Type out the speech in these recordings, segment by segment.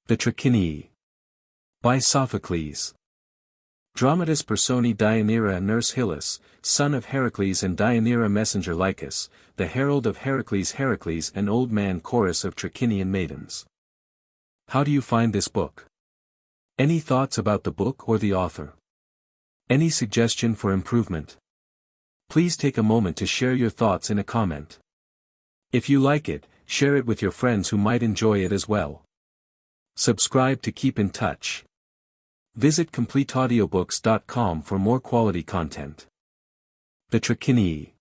The Traquínias. By Sophocles. Dramatis personae Deianira nurse Hylas, son of Heracles and Deianira messenger Lycus, the herald of Heracles an old man chorus of Traquinian maidens. How do you find this book? Any thoughts about the book or the author? Any suggestion for improvement? Please take a moment to share your thoughts in a comment. If you like it, share it with your friends who might enjoy it as well. Subscribe to keep in touch. Visit completeaudiobooks.com for more quality content. The Traquínias.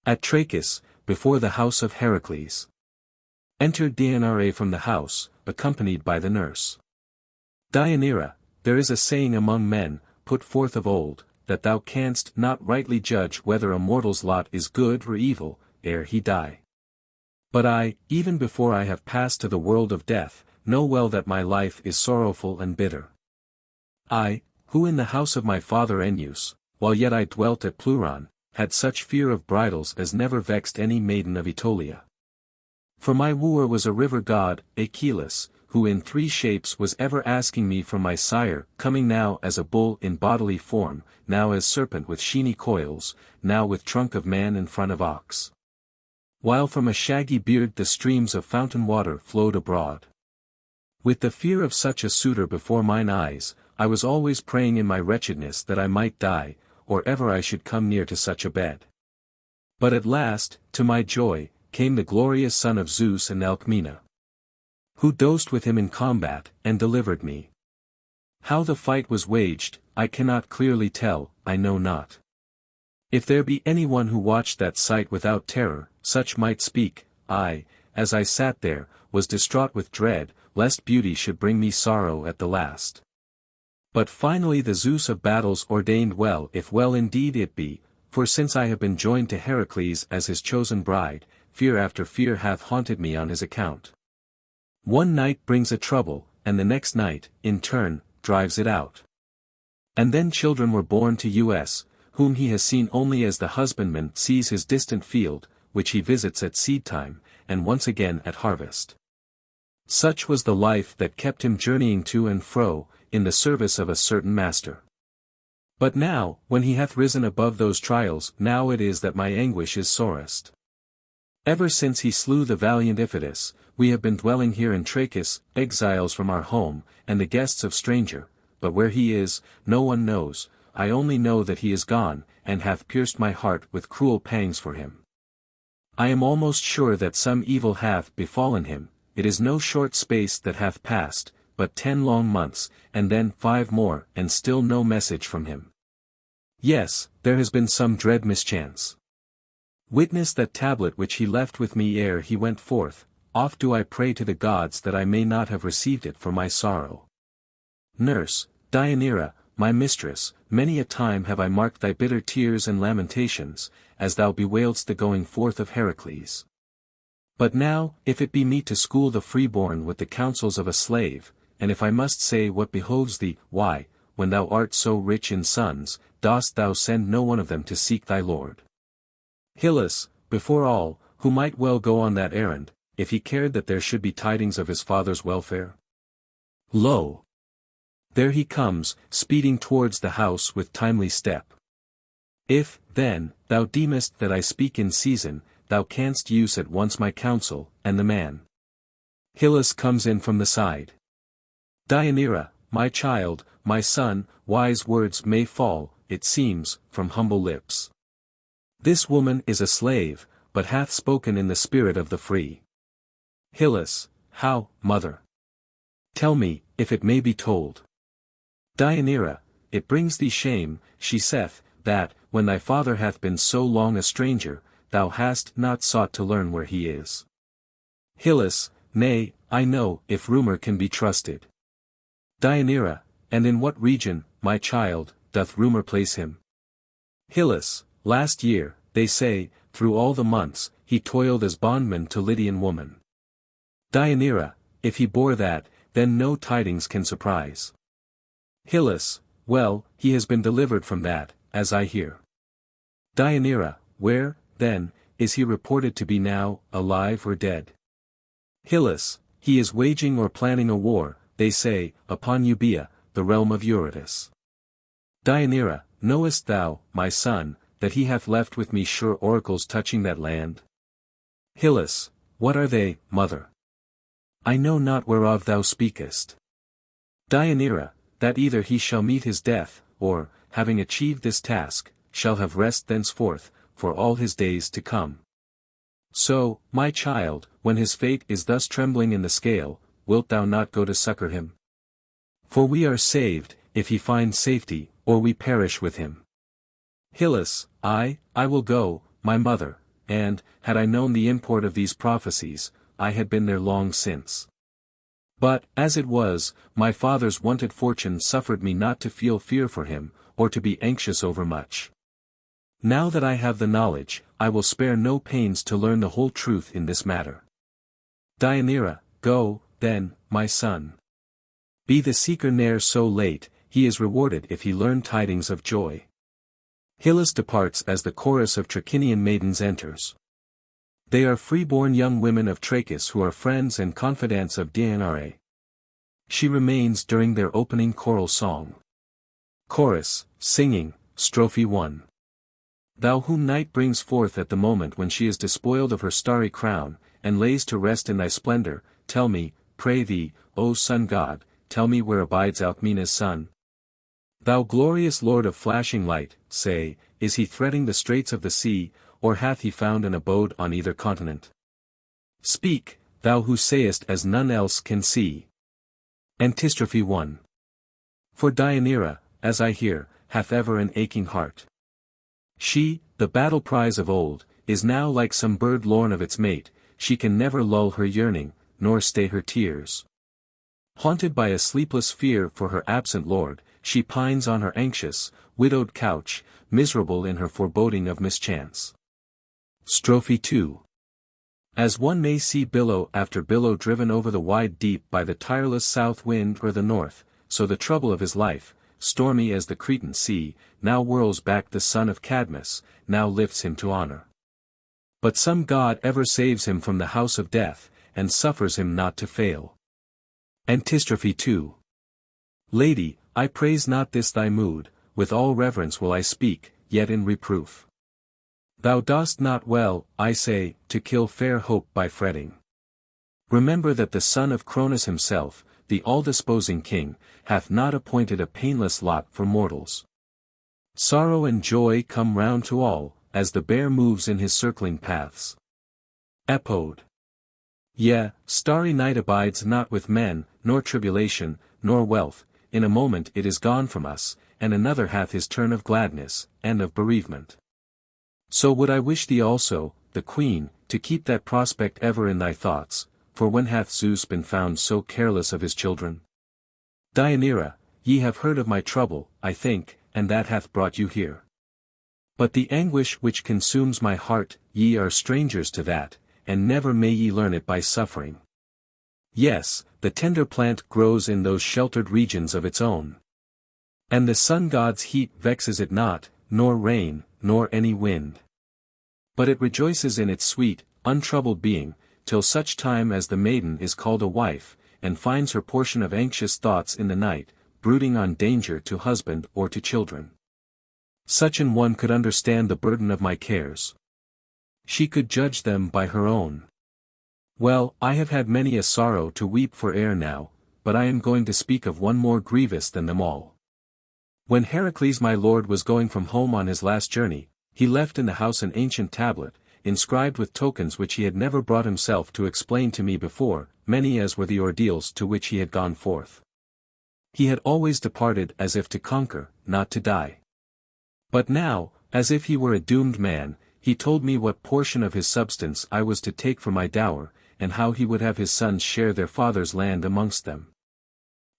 At Trachis, before the house of Heracles. Entered Deianira from the house, accompanied by the nurse. Deianira, there is a saying among men, put forth of old, that thou canst not rightly judge whether a mortal's lot is good or evil, ere he die. But I, even before I have passed to the world of death, know well that my life is sorrowful and bitter. I, who in the house of my father Ennius, while yet I dwelt at Pleuron, had such fear of bridals as never vexed any maiden of Aetolia. For my wooer was a river god, Achilles, who in 3 shapes was ever asking me from my sire, coming now as a bull in bodily form, now as serpent with sheeny coils, now with trunk of man and front of ox. While from a shaggy beard the streams of fountain water flowed abroad. With the fear of such a suitor before mine eyes, I was always praying in my wretchedness that I might die, or ever I should come near to such a bed. But at last, to my joy, came the glorious son of Zeus and Alcmena, who dosed with him in combat, and delivered me. How the fight was waged, I cannot clearly tell, I know not. If there be anyone who watched that sight without terror, such might speak. I, as I sat there, was distraught with dread, lest beauty should bring me sorrow at the last. But finally the Zeus of battles ordained well, if well indeed it be, for since I have been joined to Heracles as his chosen bride, fear after fear hath haunted me on his account. One night brings a trouble, and the next night, in turn, drives it out. And then children were born to us, whom he has seen only as the husbandman sees his distant field, which he visits at seed-time, and once again at harvest. Such was the life that kept him journeying to and fro, in the service of a certain master. But now, when he hath risen above those trials, now it is that my anguish is sorest. Ever since he slew the valiant Iphitus, we have been dwelling here in Trachis, exiles from our home, and the guests of stranger, but where he is, no one knows. I only know that he is gone, and hath pierced my heart with cruel pangs for him. I am almost sure that some evil hath befallen him. It is no short space that hath passed, but 10 long months, and then 5 more, and still no message from him. Yes, there has been some dread mischance. Witness that tablet which he left with me ere he went forth. Oft do I pray to the gods that I may not have received it for my sorrow. Nurse, Deianira, my mistress, many a time have I marked thy bitter tears and lamentations, as thou bewailedst the going forth of Heracles. But now, if it be meet to school the freeborn with the counsels of a slave, and if I must say what behoves thee, why, when thou art so rich in sons, dost thou send no one of them to seek thy lord? Hylas, before all, who might well go on that errand, if he cared that there should be tidings of his father's welfare. Lo! There he comes, speeding towards the house with timely step. If, then, thou deemest that I speak in season, thou canst use at once my counsel, and the man. Hylas comes in from the side. Deianira, my child, my son, wise words may fall, it seems, from humble lips. This woman is a slave, but hath spoken in the spirit of the free. Hylas, how, mother? Tell me, if it may be told. Deianira, it brings thee shame, she saith, that, when thy father hath been so long a stranger, thou hast not sought to learn where he is. Hylas, nay, I know, if rumor can be trusted. Deianira, and in what region, my child, doth rumor place him? Hylas, last year, they say, through all the months, he toiled as bondman to Lydian woman. Deianira, if he bore that, then no tidings can surprise. Hylas, well, he has been delivered from that, as I hear. Deianira, where, then, is he reported to be now, alive or dead? Hylas, He is waging or planning a war, they say, upon Euboea, the realm of Eurytus. Deianira, knowest thou, my son, that he hath left with me sure oracles touching that land? Hylas, what are they, mother? I know not whereof thou speakest. Deianira, that either he shall meet his death, or, having achieved this task, shall have rest thenceforth, for all his days to come. So, my child, when his fate is thus trembling in the scale, wilt thou not go to succor him? For we are saved, if he find safety, or we perish with him. Hylas, I will go, my mother, and, had I known the import of these prophecies, I had been there long since. But, as it was, my father's wonted fortune suffered me not to feel fear for him, or to be anxious over much. Now that I have the knowledge, I will spare no pains to learn the whole truth in this matter. Deianira, go, then, my son. Be the seeker ne'er so late, he is rewarded if he learn tidings of joy. Hylas departs as the chorus of Traquínian maidens enters. They are free-born young women of Trachis who are friends and confidants of Deianira. She remains during their opening choral song. Chorus, singing, Strophe 1. Thou whom night brings forth at the moment when she is despoiled of her starry crown, and lays to rest in thy splendor, tell me, pray thee, O sun god, tell me where abides Alcmena's son. Thou glorious lord of flashing light, say, is he threading the straits of the sea, or hath he found an abode on either continent? Speak, thou who sayest as none else can see. Antistrophe 1. For Deianira, as I hear, hath ever an aching heart. She, the battle prize of old, is now like some bird lorn of its mate, she can never lull her yearning, nor stay her tears. Haunted by a sleepless fear for her absent lord, she pines on her anxious, widowed couch, miserable in her foreboding of mischance. Strophe 2. As one may see billow after billow driven over the wide deep by the tireless south wind or the north, so the trouble of his life, stormy as the Cretan sea, now whirls back the son of Cadmus, now lifts him to honor. But some god ever saves him from the house of death, and suffers him not to fail. Antistrophe 2. Lady, I praise not this thy mood, with all reverence will I speak, yet in reproof. Thou dost not well, I say, to kill fair hope by fretting. Remember that the son of Cronus himself, the all-disposing king, hath not appointed a painless lot for mortals. Sorrow and joy come round to all, as the bear moves in his circling paths. Epode. Yea, starry night abides not with men, nor tribulation, nor wealth, in a moment it is gone from us, and another hath his turn of gladness, and of bereavement. So would I wish thee also, the queen, to keep that prospect ever in thy thoughts, for when hath Zeus been found so careless of his children? Deianira, ye have heard of my trouble, I think, and that hath brought you here. But the anguish which consumes my heart, ye are strangers to that, and never may ye learn it by suffering. Yes, the tender plant grows in those sheltered regions of its own. And the sun god's heat vexes it not, nor rain, nor any wind. But it rejoices in its sweet, untroubled being, till such time as the maiden is called a wife, and finds her portion of anxious thoughts in the night, brooding on danger to husband or to children. Such an one could understand the burden of my cares. She could judge them by her own. Well, I have had many a sorrow to weep for ere now, but I am going to speak of one more grievous than them all. When Heracles my lord was going from home on his last journey, he left in the house an ancient tablet, inscribed with tokens which he had never brought himself to explain to me before, many as were the ordeals to which he had gone forth. He had always departed as if to conquer, not to die. But now, as if he were a doomed man, he told me what portion of his substance I was to take for my dower, and how he would have his sons share their father's land amongst them.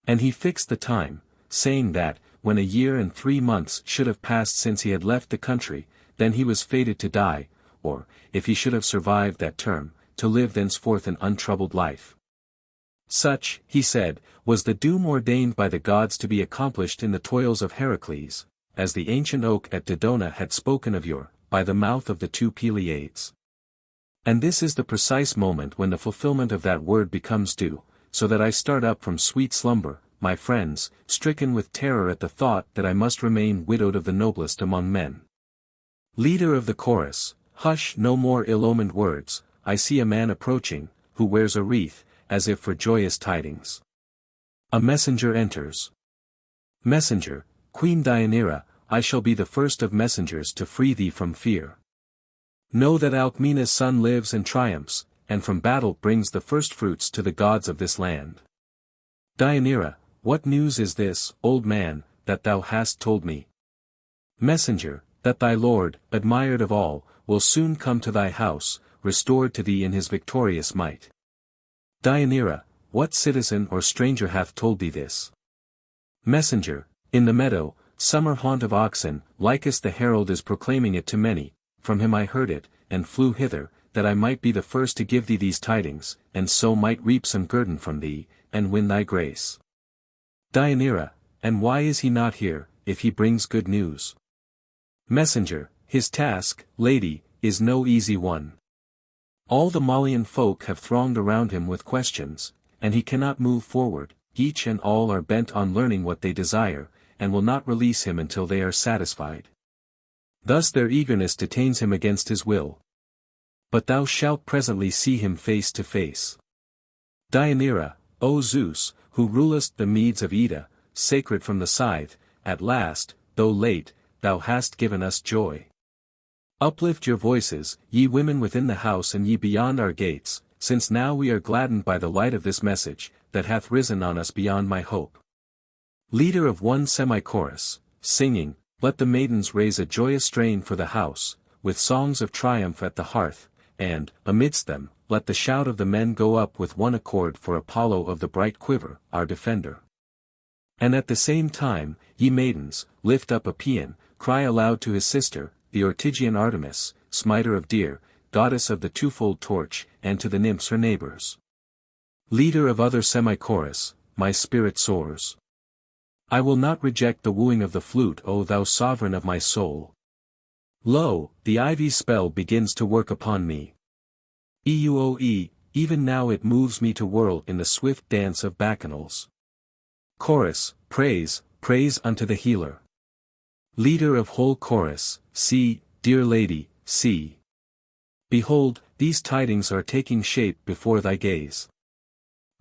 And he fixed the time, saying that, when 1 year and 3 months should have passed since he had left the country, then he was fated to die, or, if he should have survived that term, to live thenceforth an untroubled life. Such, he said, was the doom ordained by the gods to be accomplished in the toils of Heracles, as the ancient oak at Dodona had spoken of yore, by the mouth of the 2 Pleiades. And this is the precise moment when the fulfillment of that word becomes due, so that I start up from sweet slumber, my friends, stricken with terror at the thought that I must remain widowed of the noblest among men. Leader of the chorus, hush, no more ill-omened words, I see a man approaching, who wears a wreath, as if for joyous tidings. A messenger enters. Messenger, Queen Deianira, I shall be the first of messengers to free thee from fear. Know that Alcmena's son lives and triumphs, and from battle brings the firstfruits to the gods of this land. Deianira, what news is this, old man, that thou hast told me? Messenger, that thy lord, admired of all, will soon come to thy house, restored to thee in his victorious might. Deianira, what citizen or stranger hath told thee this? Messenger, in the meadow, summer haunt of oxen, Lycus the herald is proclaiming it to many, from him I heard it, and flew hither, that I might be the first to give thee these tidings, and so might reap some guerdon from thee, and win thy grace. Deianira, and why is he not here, if he brings good news? Messenger, his task, lady, is no easy one. All the Malian folk have thronged around him with questions, and he cannot move forward, each and all are bent on learning what they desire, and will not release him until they are satisfied. Thus their eagerness detains him against his will. But thou shalt presently see him face to face. Deianira, O Zeus, who rulest the meads of Ida, sacred from the scythe, at last, though late, thou hast given us joy. Uplift your voices, ye women within the house and ye beyond our gates, since now we are gladdened by the light of this message, that hath risen on us beyond my hope. Leader of one semi-chorus, singing, let the maidens raise a joyous strain for the house, with songs of triumph at the hearth, and, amidst them, let the shout of the men go up with one accord for Apollo of the bright quiver, our defender. And at the same time, ye maidens, lift up a paean, cry aloud to his sister, the Ortygian Artemis, smiter of deer, goddess of the twofold torch, and to the nymphs her neighbors. Leader of other semi-chorus, my spirit soars. I will not reject the wooing of the flute, O thou sovereign of my soul. Lo, the ivy's spell begins to work upon me. Euoe, even now it moves me to whirl in the swift dance of bacchanals. Chorus, praise, praise unto the healer. Leader of whole chorus, see, dear lady, see. Behold, these tidings are taking shape before thy gaze.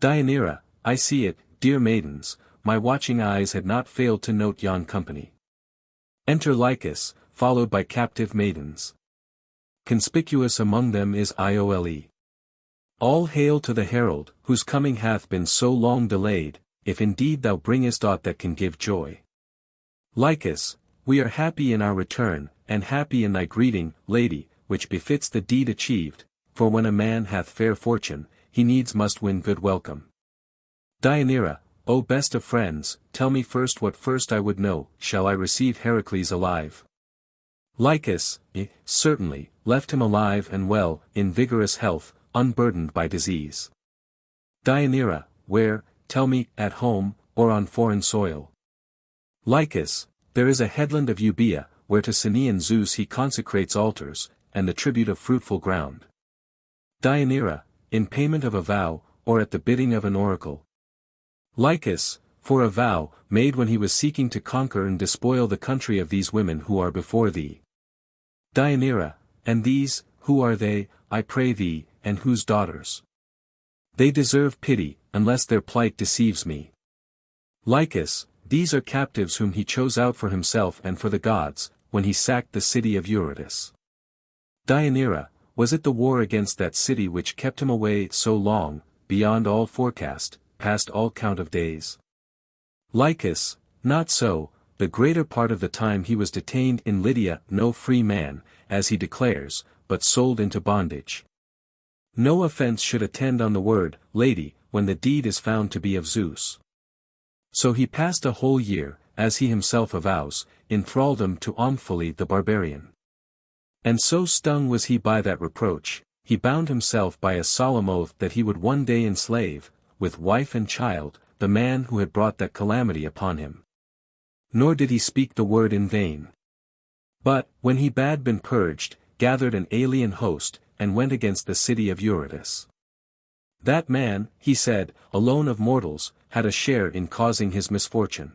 Deianira, I see it, dear maidens, my watching eyes had not failed to note yon company. Enter Lycus, followed by captive maidens. Conspicuous among them is Iole. All hail to the herald, whose coming hath been so long delayed, if indeed thou bringest aught that can give joy. Lycus, we are happy in our return, and happy in thy greeting, lady, which befits the deed achieved, for when a man hath fair fortune, he needs must win good welcome. Deianira, O best of friends, tell me first what first I would know, shall I receive Heracles alive? Lycus, certainly, left him alive and well, in vigorous health, unburdened by disease. Deianira, where, tell me, at home, or on foreign soil? Lycus, there is a headland of Euboea, where to Cinean Zeus he consecrates altars, and the tribute of fruitful ground. Deianira, in payment of a vow, or at the bidding of an oracle? Lycus, for a vow, made when he was seeking to conquer and despoil the country of these women who are before thee. Deianira, and these, who are they, I pray thee, and whose daughters? They deserve pity, unless their plight deceives me. Lycus, these are captives whom he chose out for himself and for the gods, when he sacked the city of Eurytus. Deianira, was it the war against that city which kept him away so long, beyond all forecast, past all count of days? Lycus, not so, the greater part of the time he was detained in Lydia, no free man, as he declares, but sold into bondage. No offense should attend on the word, lady, when the deed is found to be of Zeus. So he passed a whole year, as he himself avows, in thraldom to Omphale the barbarian. And so stung was he by that reproach, he bound himself by a solemn oath that he would one day enslave, with wife and child, the man who had brought that calamity upon him. Nor did he speak the word in vain. But, when he bad been purged, gathered an alien host, and went against the city of Eurytus. That man, he said, alone of mortals, had a share in causing his misfortune.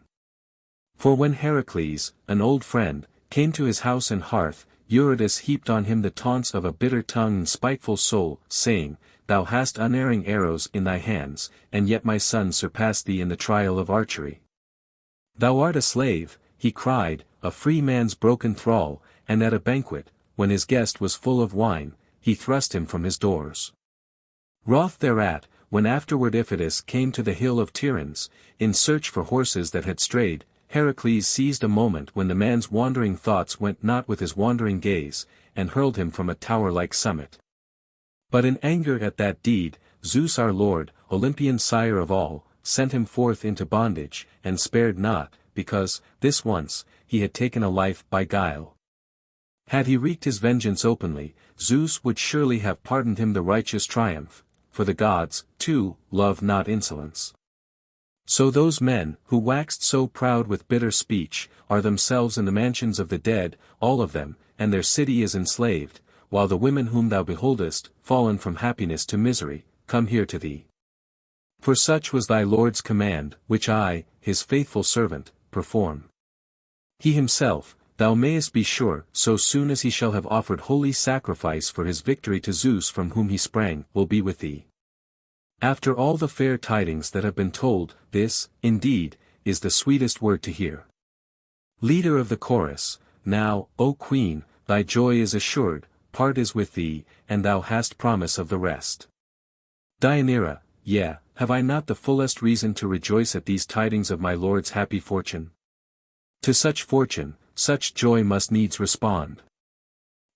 For when Heracles, an old friend, came to his house and hearth, Eurytus heaped on him the taunts of a bitter tongue and spiteful soul, saying, Thou hast unerring arrows in thy hands, and yet my son surpassed thee in the trial of archery. Thou art a slave, he cried, a free man's broken thrall, and at a banquet, when his guest was full of wine, he thrust him from his doors. Wroth thereat, when afterward Iphitus came to the hill of Tiryns, in search for horses that had strayed, Heracles seized a moment when the man's wandering thoughts went not with his wandering gaze, and hurled him from a tower-like summit. But in anger at that deed, Zeus our Lord, Olympian sire of all, sent him forth into bondage, and spared not, because, this once, he had taken a life by guile. Had he wreaked his vengeance openly, Zeus would surely have pardoned him the righteous triumph, for the gods, too, love not insolence. So those men, who waxed so proud with bitter speech, are themselves in the mansions of the dead, all of them, and their city is enslaved, while the women whom thou beholdest, fallen from happiness to misery, come here to thee. For such was thy Lord's command, which I, his faithful servant, perform. He himself, thou mayest be sure, so soon as he shall have offered holy sacrifice for his victory to Zeus from whom he sprang, will be with thee. After all the fair tidings that have been told, this, indeed, is the sweetest word to hear. Leader of the chorus, now, O Queen, thy joy is assured, part is with thee, and thou hast promise of the rest. Deianira, yea, have I not the fullest reason to rejoice at these tidings of my lord's happy fortune? To such fortune, such joy must needs respond.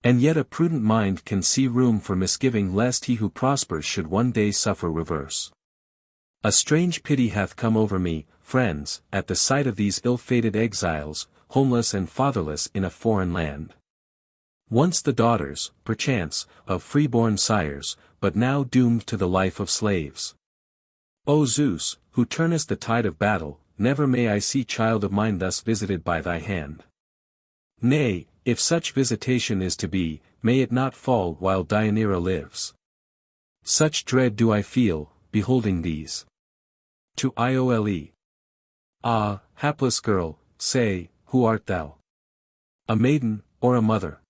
And yet a prudent mind can see room for misgiving lest he who prospers should one day suffer reverse. A strange pity hath come over me, friends, at the sight of these ill-fated exiles, homeless and fatherless in a foreign land. Once the daughters, perchance, of free-born sires, but now doomed to the life of slaves. O Zeus, who turnest the tide of battle, never may I see child of mine thus visited by thy hand. Nay, if such visitation is to be, may it not fall while Deianira lives. Such dread do I feel, beholding these. To Iole. Ah, hapless girl, say, who art thou? A maiden, or a mother?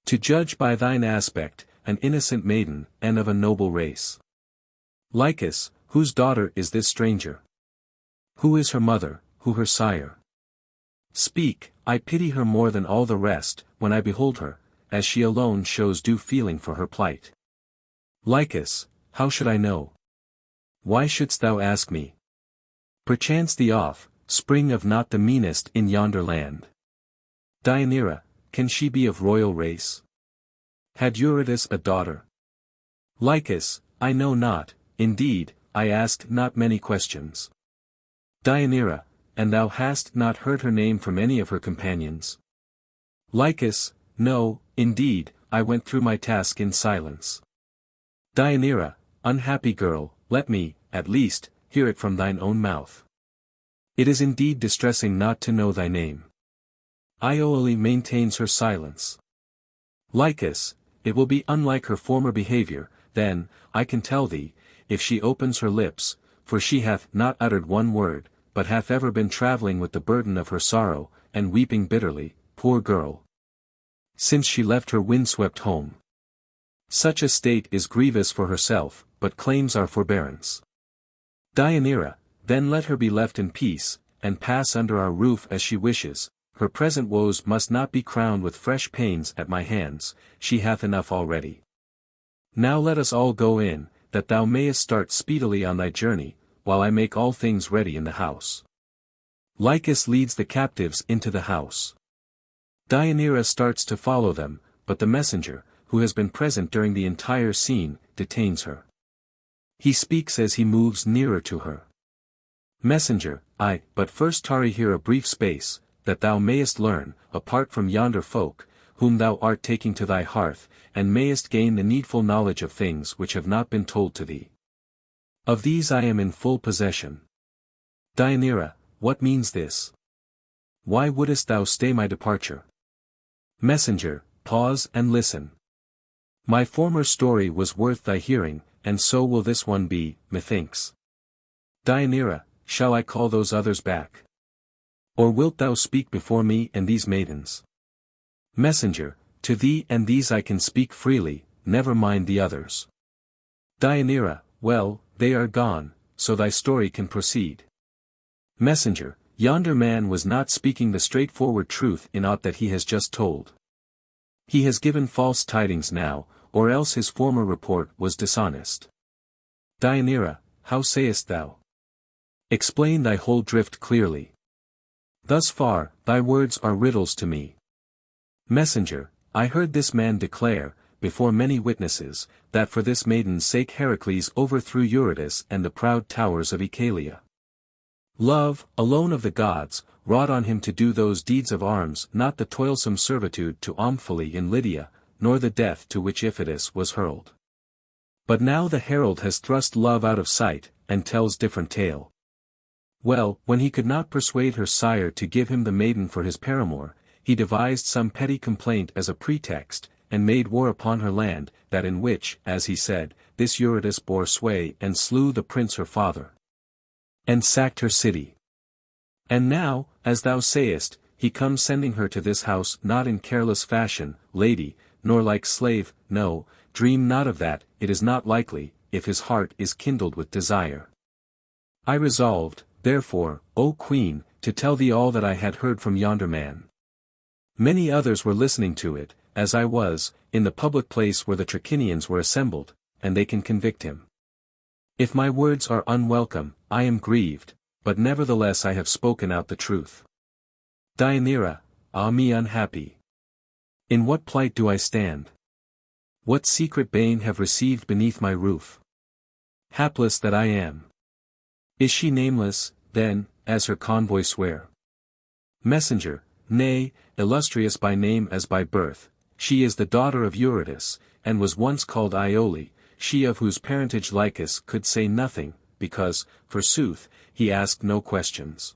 To judge by thine aspect, an innocent maiden, and of a noble race. Lycus, whose daughter is this stranger? Who is her mother, who her sire? Speak, I pity her more than all the rest, when I behold her, as she alone shows due feeling for her plight. Lycus, how should I know? Why shouldst thou ask me? Perchance the offspring of not the meanest in yonder land. Deianira, can she be of royal race? Had Eurytus a daughter? Lycus, I know not, indeed, I asked not many questions. Deianira, and thou hast not heard her name from any of her companions? Lycus, no, indeed, I went through my task in silence. Deianira, unhappy girl, let me, at least, hear it from thine own mouth. It is indeed distressing not to know thy name. Iole maintains her silence. Lycus, it will be unlike her former behavior, then, I can tell thee, if she opens her lips, for she hath not uttered one word, but hath ever been travelling with the burden of her sorrow, and weeping bitterly, poor girl, since she left her wind-swept home. Such a state is grievous for herself, but claims our forbearance. Deianira, then let her be left in peace, and pass under our roof as she wishes. Her present woes must not be crowned with fresh pains at my hands, she hath enough already. Now let us all go in, that thou mayest start speedily on thy journey, while I make all things ready in the house. Lycus leads the captives into the house. Deianira starts to follow them, but the messenger, who has been present during the entire scene, detains her. He speaks as he moves nearer to her. Messenger, but first tarry here a brief space, that thou mayest learn, apart from yonder folk, whom thou art taking to thy hearth, and mayest gain the needful knowledge of things which have not been told to thee. Of these I am in full possession. Deianira, what means this? Why wouldest thou stay my departure? Messenger, pause and listen. My former story was worth thy hearing, and so will this one be, methinks. Deianira, shall I call those others back? Or wilt thou speak before me and these maidens? Messenger, to thee and these I can speak freely, never mind the others. Deianira, well, they are gone, so thy story can proceed. Messenger, yonder man was not speaking the straightforward truth in aught that he has just told. He has given false tidings now, or else his former report was dishonest. Deianira, how sayest thou? Explain thy whole drift clearly. Thus far, thy words are riddles to me. Messenger, I heard this man declare, before many witnesses, that for this maiden's sake Heracles overthrew Eurytus and the proud towers of Oechalia. Love, alone of the gods, wrought on him to do those deeds of arms, not the toilsome servitude to Omphale in Lydia, nor the death to which Iphitus was hurled. But now the herald has thrust love out of sight, and tells different tale. Well, when he could not persuade her sire to give him the maiden for his paramour, he devised some petty complaint as a pretext, and made war upon her land, that in which, as he said, this Eurytus bore sway and slew the prince her father. And sacked her city. And now, as thou sayest, he comes sending her to this house not in careless fashion, lady, nor like slave, no, dream not of that, it is not likely, if his heart is kindled with desire. I resolved, therefore, O Queen, to tell thee all that I had heard from yonder man. Many others were listening to it, as I was, in the public place where the Traquínians were assembled, and they can convict him. If my words are unwelcome, I am grieved, but nevertheless I have spoken out the truth. Deianira, ah me unhappy! In what plight do I stand? What secret bane have received beneath my roof? Hapless that I am! Is she nameless, then, as her convoy swear? Messenger, nay, illustrious by name as by birth, she is the daughter of Eurytus, and was once called Iole, she of whose parentage Lycus could say nothing, because, forsooth, he asked no questions.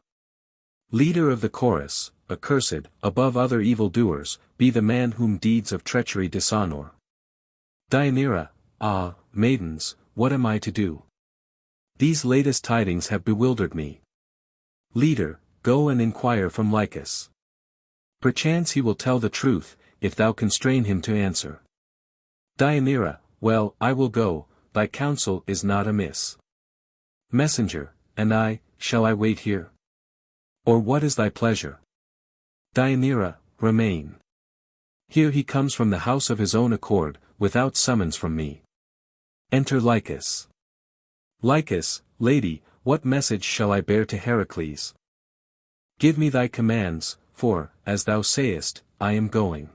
Leader of the chorus, accursed, above other evil-doers, be the man whom deeds of treachery dishonor. Deianira, ah, maidens, what am I to do? These latest tidings have bewildered me. Leader, go and inquire from Lycus. Perchance he will tell the truth, if thou constrain him to answer. Deianira, well, I will go, thy counsel is not amiss. Messenger, and I, shall I wait here? Or what is thy pleasure? Deianira, remain. Here he comes from the house of his own accord, without summons from me. Enter Lycus. Lycus, lady, what message shall I bear to Heracles? Give me thy commands, for, as thou sayest, I am going.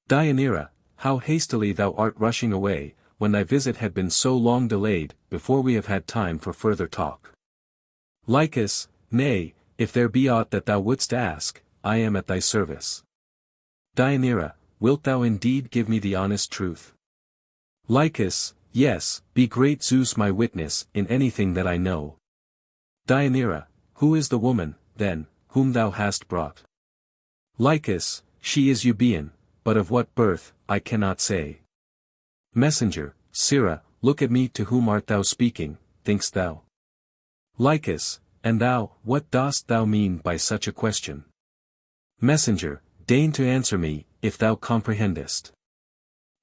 Deianira, how hastily thou art rushing away, when thy visit had been so long delayed, before we have had time for further talk. Lycus, nay, if there be aught that thou wouldst ask, I am at thy service. Deianira, wilt thou indeed give me the honest truth? Lycus, yes, be great Zeus my witness in anything that I know. Deianira, who is the woman, then, whom thou hast brought? Lycus, she is Euboean, but of what birth, I cannot say. Messenger, Sirrah, look at me, to whom art thou speaking, thinkst thou? Lycus, and thou, what dost thou mean by such a question? Messenger, deign to answer me, if thou comprehendest.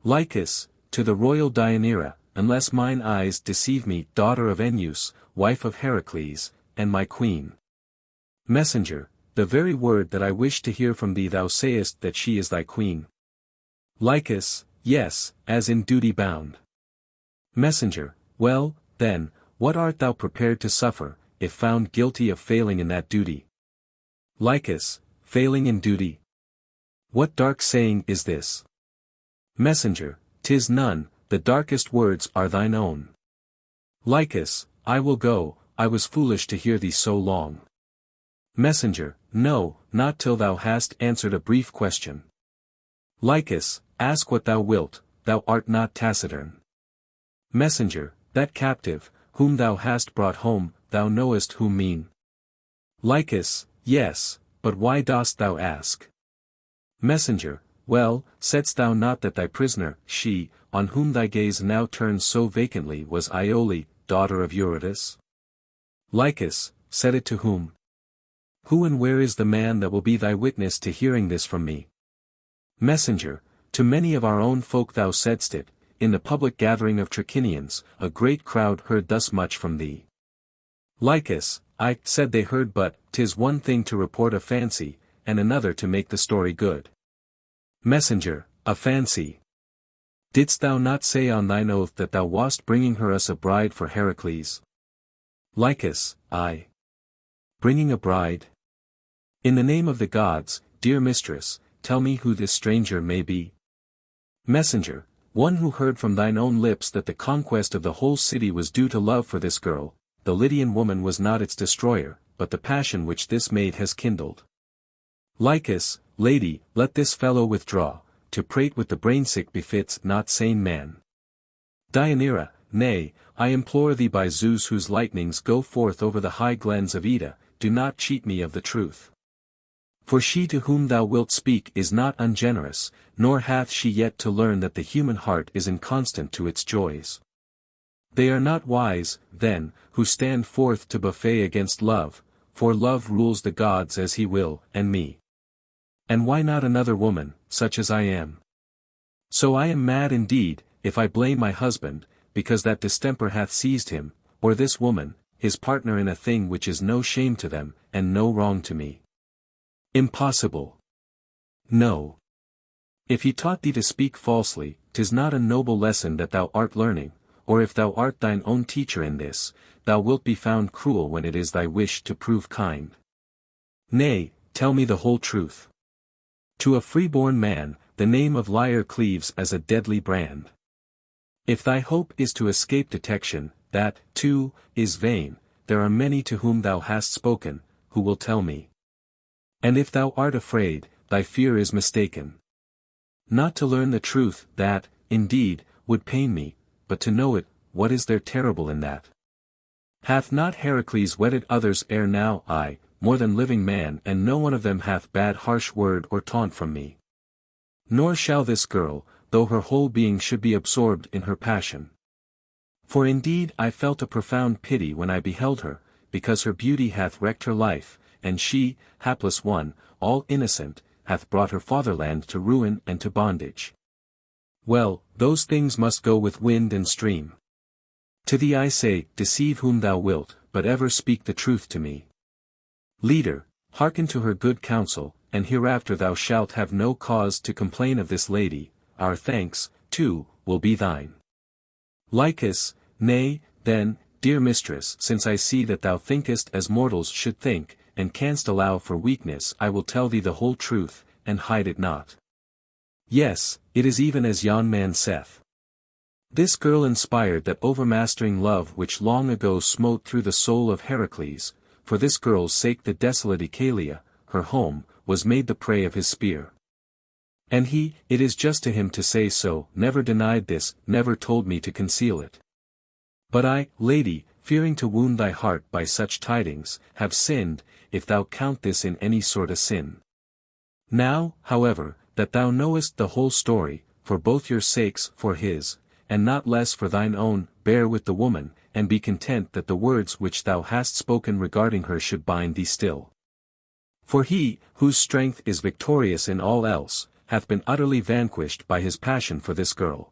Lycus, to the royal Deianira, unless mine eyes deceive me, daughter of Eneus, wife of Heracles, and my queen. Messenger, the very word that I wish to hear from thee. Thou sayest that she is thy queen. Lycus, yes, as in duty bound. Messenger, well, then, what art thou prepared to suffer, if found guilty of failing in that duty? Lycus, failing in duty? What dark saying is this? Messenger, 'tis none, the darkest words are thine own. Lycus, I will go, I was foolish to hear thee so long. Messenger, no, not till thou hast answered a brief question. Lycus, ask what thou wilt, thou art not taciturn. Messenger, that captive, whom thou hast brought home, thou knowest whom mean. Lycus, yes, but why dost thou ask? Messenger, Well, saidst thou not that thy prisoner, she, on whom thy gaze now turns so vacantly, was Iole, daughter of Eurytus? Lycus, said it to whom? Who and where is the man that will be thy witness to hearing this from me? Messenger, to many of our own folk thou saidst it, in the public gathering of Traquínians, a great crowd heard thus much from thee. Lycus, I said they heard, but 'tis one thing to report a fancy, and another to make the story good. Messenger, a fancy. Didst thou not say on thine oath that thou wast bringing her us a bride for Heracles? Lycus, I. Bringing a bride? In the name of the gods, dear mistress, tell me who this stranger may be. Messenger, one who heard from thine own lips that the conquest of the whole city was due to love for this girl. The Lydian woman was not its destroyer, but the passion which this maid has kindled. Lycus, lady, let this fellow withdraw, to prate with the brainsick befits not sane man. Deianira, nay, I implore thee by Zeus whose lightnings go forth over the high glens of Ida, do not cheat me of the truth. For she to whom thou wilt speak is not ungenerous, nor hath she yet to learn that the human heart is inconstant to its joys. They are not wise, then, who stand forth to buffet against love, for love rules the gods as he will, and me. And why not another woman, such as I am? So I am mad indeed, if I blame my husband, because that distemper hath seized him, or this woman, his partner in a thing which is no shame to them, and no wrong to me. Impossible. No. If he taught thee to speak falsely, 'tis not a noble lesson that thou art learning, or if thou art thine own teacher in this, thou wilt be found cruel when it is thy wish to prove kind. Nay, tell me the whole truth. To a free-born man, the name of liar cleaves as a deadly brand. If thy hope is to escape detection, that, too, is vain. There are many to whom thou hast spoken, who will tell me. And if thou art afraid, thy fear is mistaken. Not to learn the truth, that, indeed, would pain me, but to know it, what is there terrible in that? Hath not Heracles wedded others ere now, I, more than living man, and no one of them hath bad harsh word or taunt from me. Nor shall this girl, though her whole being should be absorbed in her passion. For indeed I felt a profound pity when I beheld her, because her beauty hath wrecked her life, and she, hapless one, all innocent, hath brought her fatherland to ruin and to bondage. Well, those things must go with wind and stream. To thee I say, deceive whom thou wilt, but ever speak the truth to me. Leader, hearken to her good counsel, and hereafter thou shalt have no cause to complain of this lady. Our thanks, too, will be thine. Lycus, nay, then, dear mistress, since I see that thou thinkest as mortals should think, and canst allow for weakness, I will tell thee the whole truth, and hide it not. Yes, it is even as yon man saith. This girl inspired that overmastering love which long ago smote through the soul of Heracles. For this girl's sake the desolate Oechalia, her home, was made the prey of his spear. And he, it is just to him to say so, never denied this, never told me to conceal it. But I, lady, fearing to wound thy heart by such tidings, have sinned, if thou count this in any sort a sin. Now, however, that thou knowest the whole story, for both your sakes, for his, and not less for thine own, bear with the woman, and be content that the words which thou hast spoken regarding her should bind thee still. For he, whose strength is victorious in all else, hath been utterly vanquished by his passion for this girl.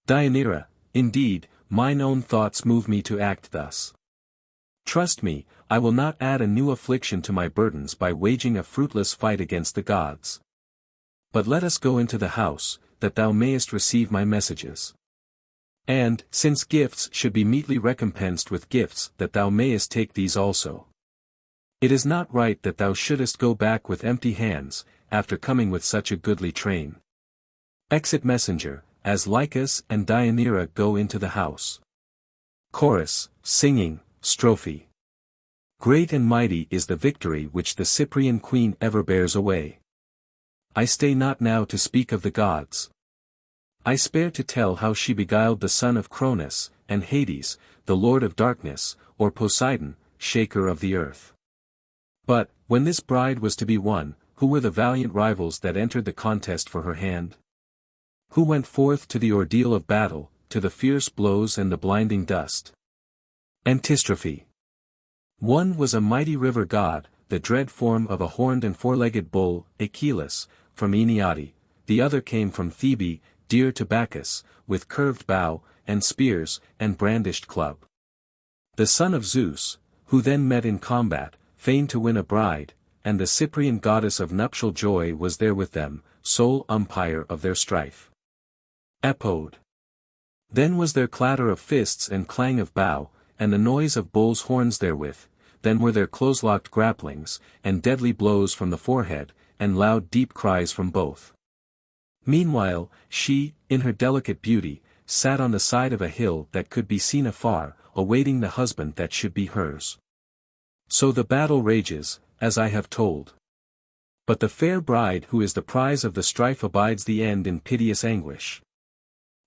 Deianira, indeed, mine own thoughts move me to act thus. Trust me, I will not add a new affliction to my burdens by waging a fruitless fight against the gods. But let us go into the house, that thou mayest receive my messages. And, since gifts should be meetly recompensed with gifts, that thou mayest take these also. It is not right that thou shouldest go back with empty hands, after coming with such a goodly train. Exit messenger, as Lycus and Deianira go into the house. Chorus, singing, strophe. Great and mighty is the victory which the Cyprian queen ever bears away. I stay not now to speak of the gods. I spare to tell how she beguiled the son of Cronus, and Hades, the lord of darkness, or Poseidon, shaker of the earth. But, when this bride was to be won, who were the valiant rivals that entered the contest for her hand? Who went forth to the ordeal of battle, to the fierce blows and the blinding dust? Antistrophe. One was a mighty river god, the dread form of a horned and four-legged bull, Achilles, from Aeneade. The other came from Thebe, dear to Bacchus, with curved bow, and spears, and brandished club. The son of Zeus, who then met in combat, fain to win a bride, and the Cyprian goddess of nuptial joy was there with them, sole umpire of their strife. Epode. Then was there clatter of fists and clang of bow, and the noise of bulls' horns therewith, then were there close-locked grapplings, and deadly blows from the forehead, and loud deep cries from both. Meanwhile, she, in her delicate beauty, sat on the side of a hill that could be seen afar, awaiting the husband that should be hers. So the battle rages, as I have told. But the fair bride who is the prize of the strife abides the end in piteous anguish.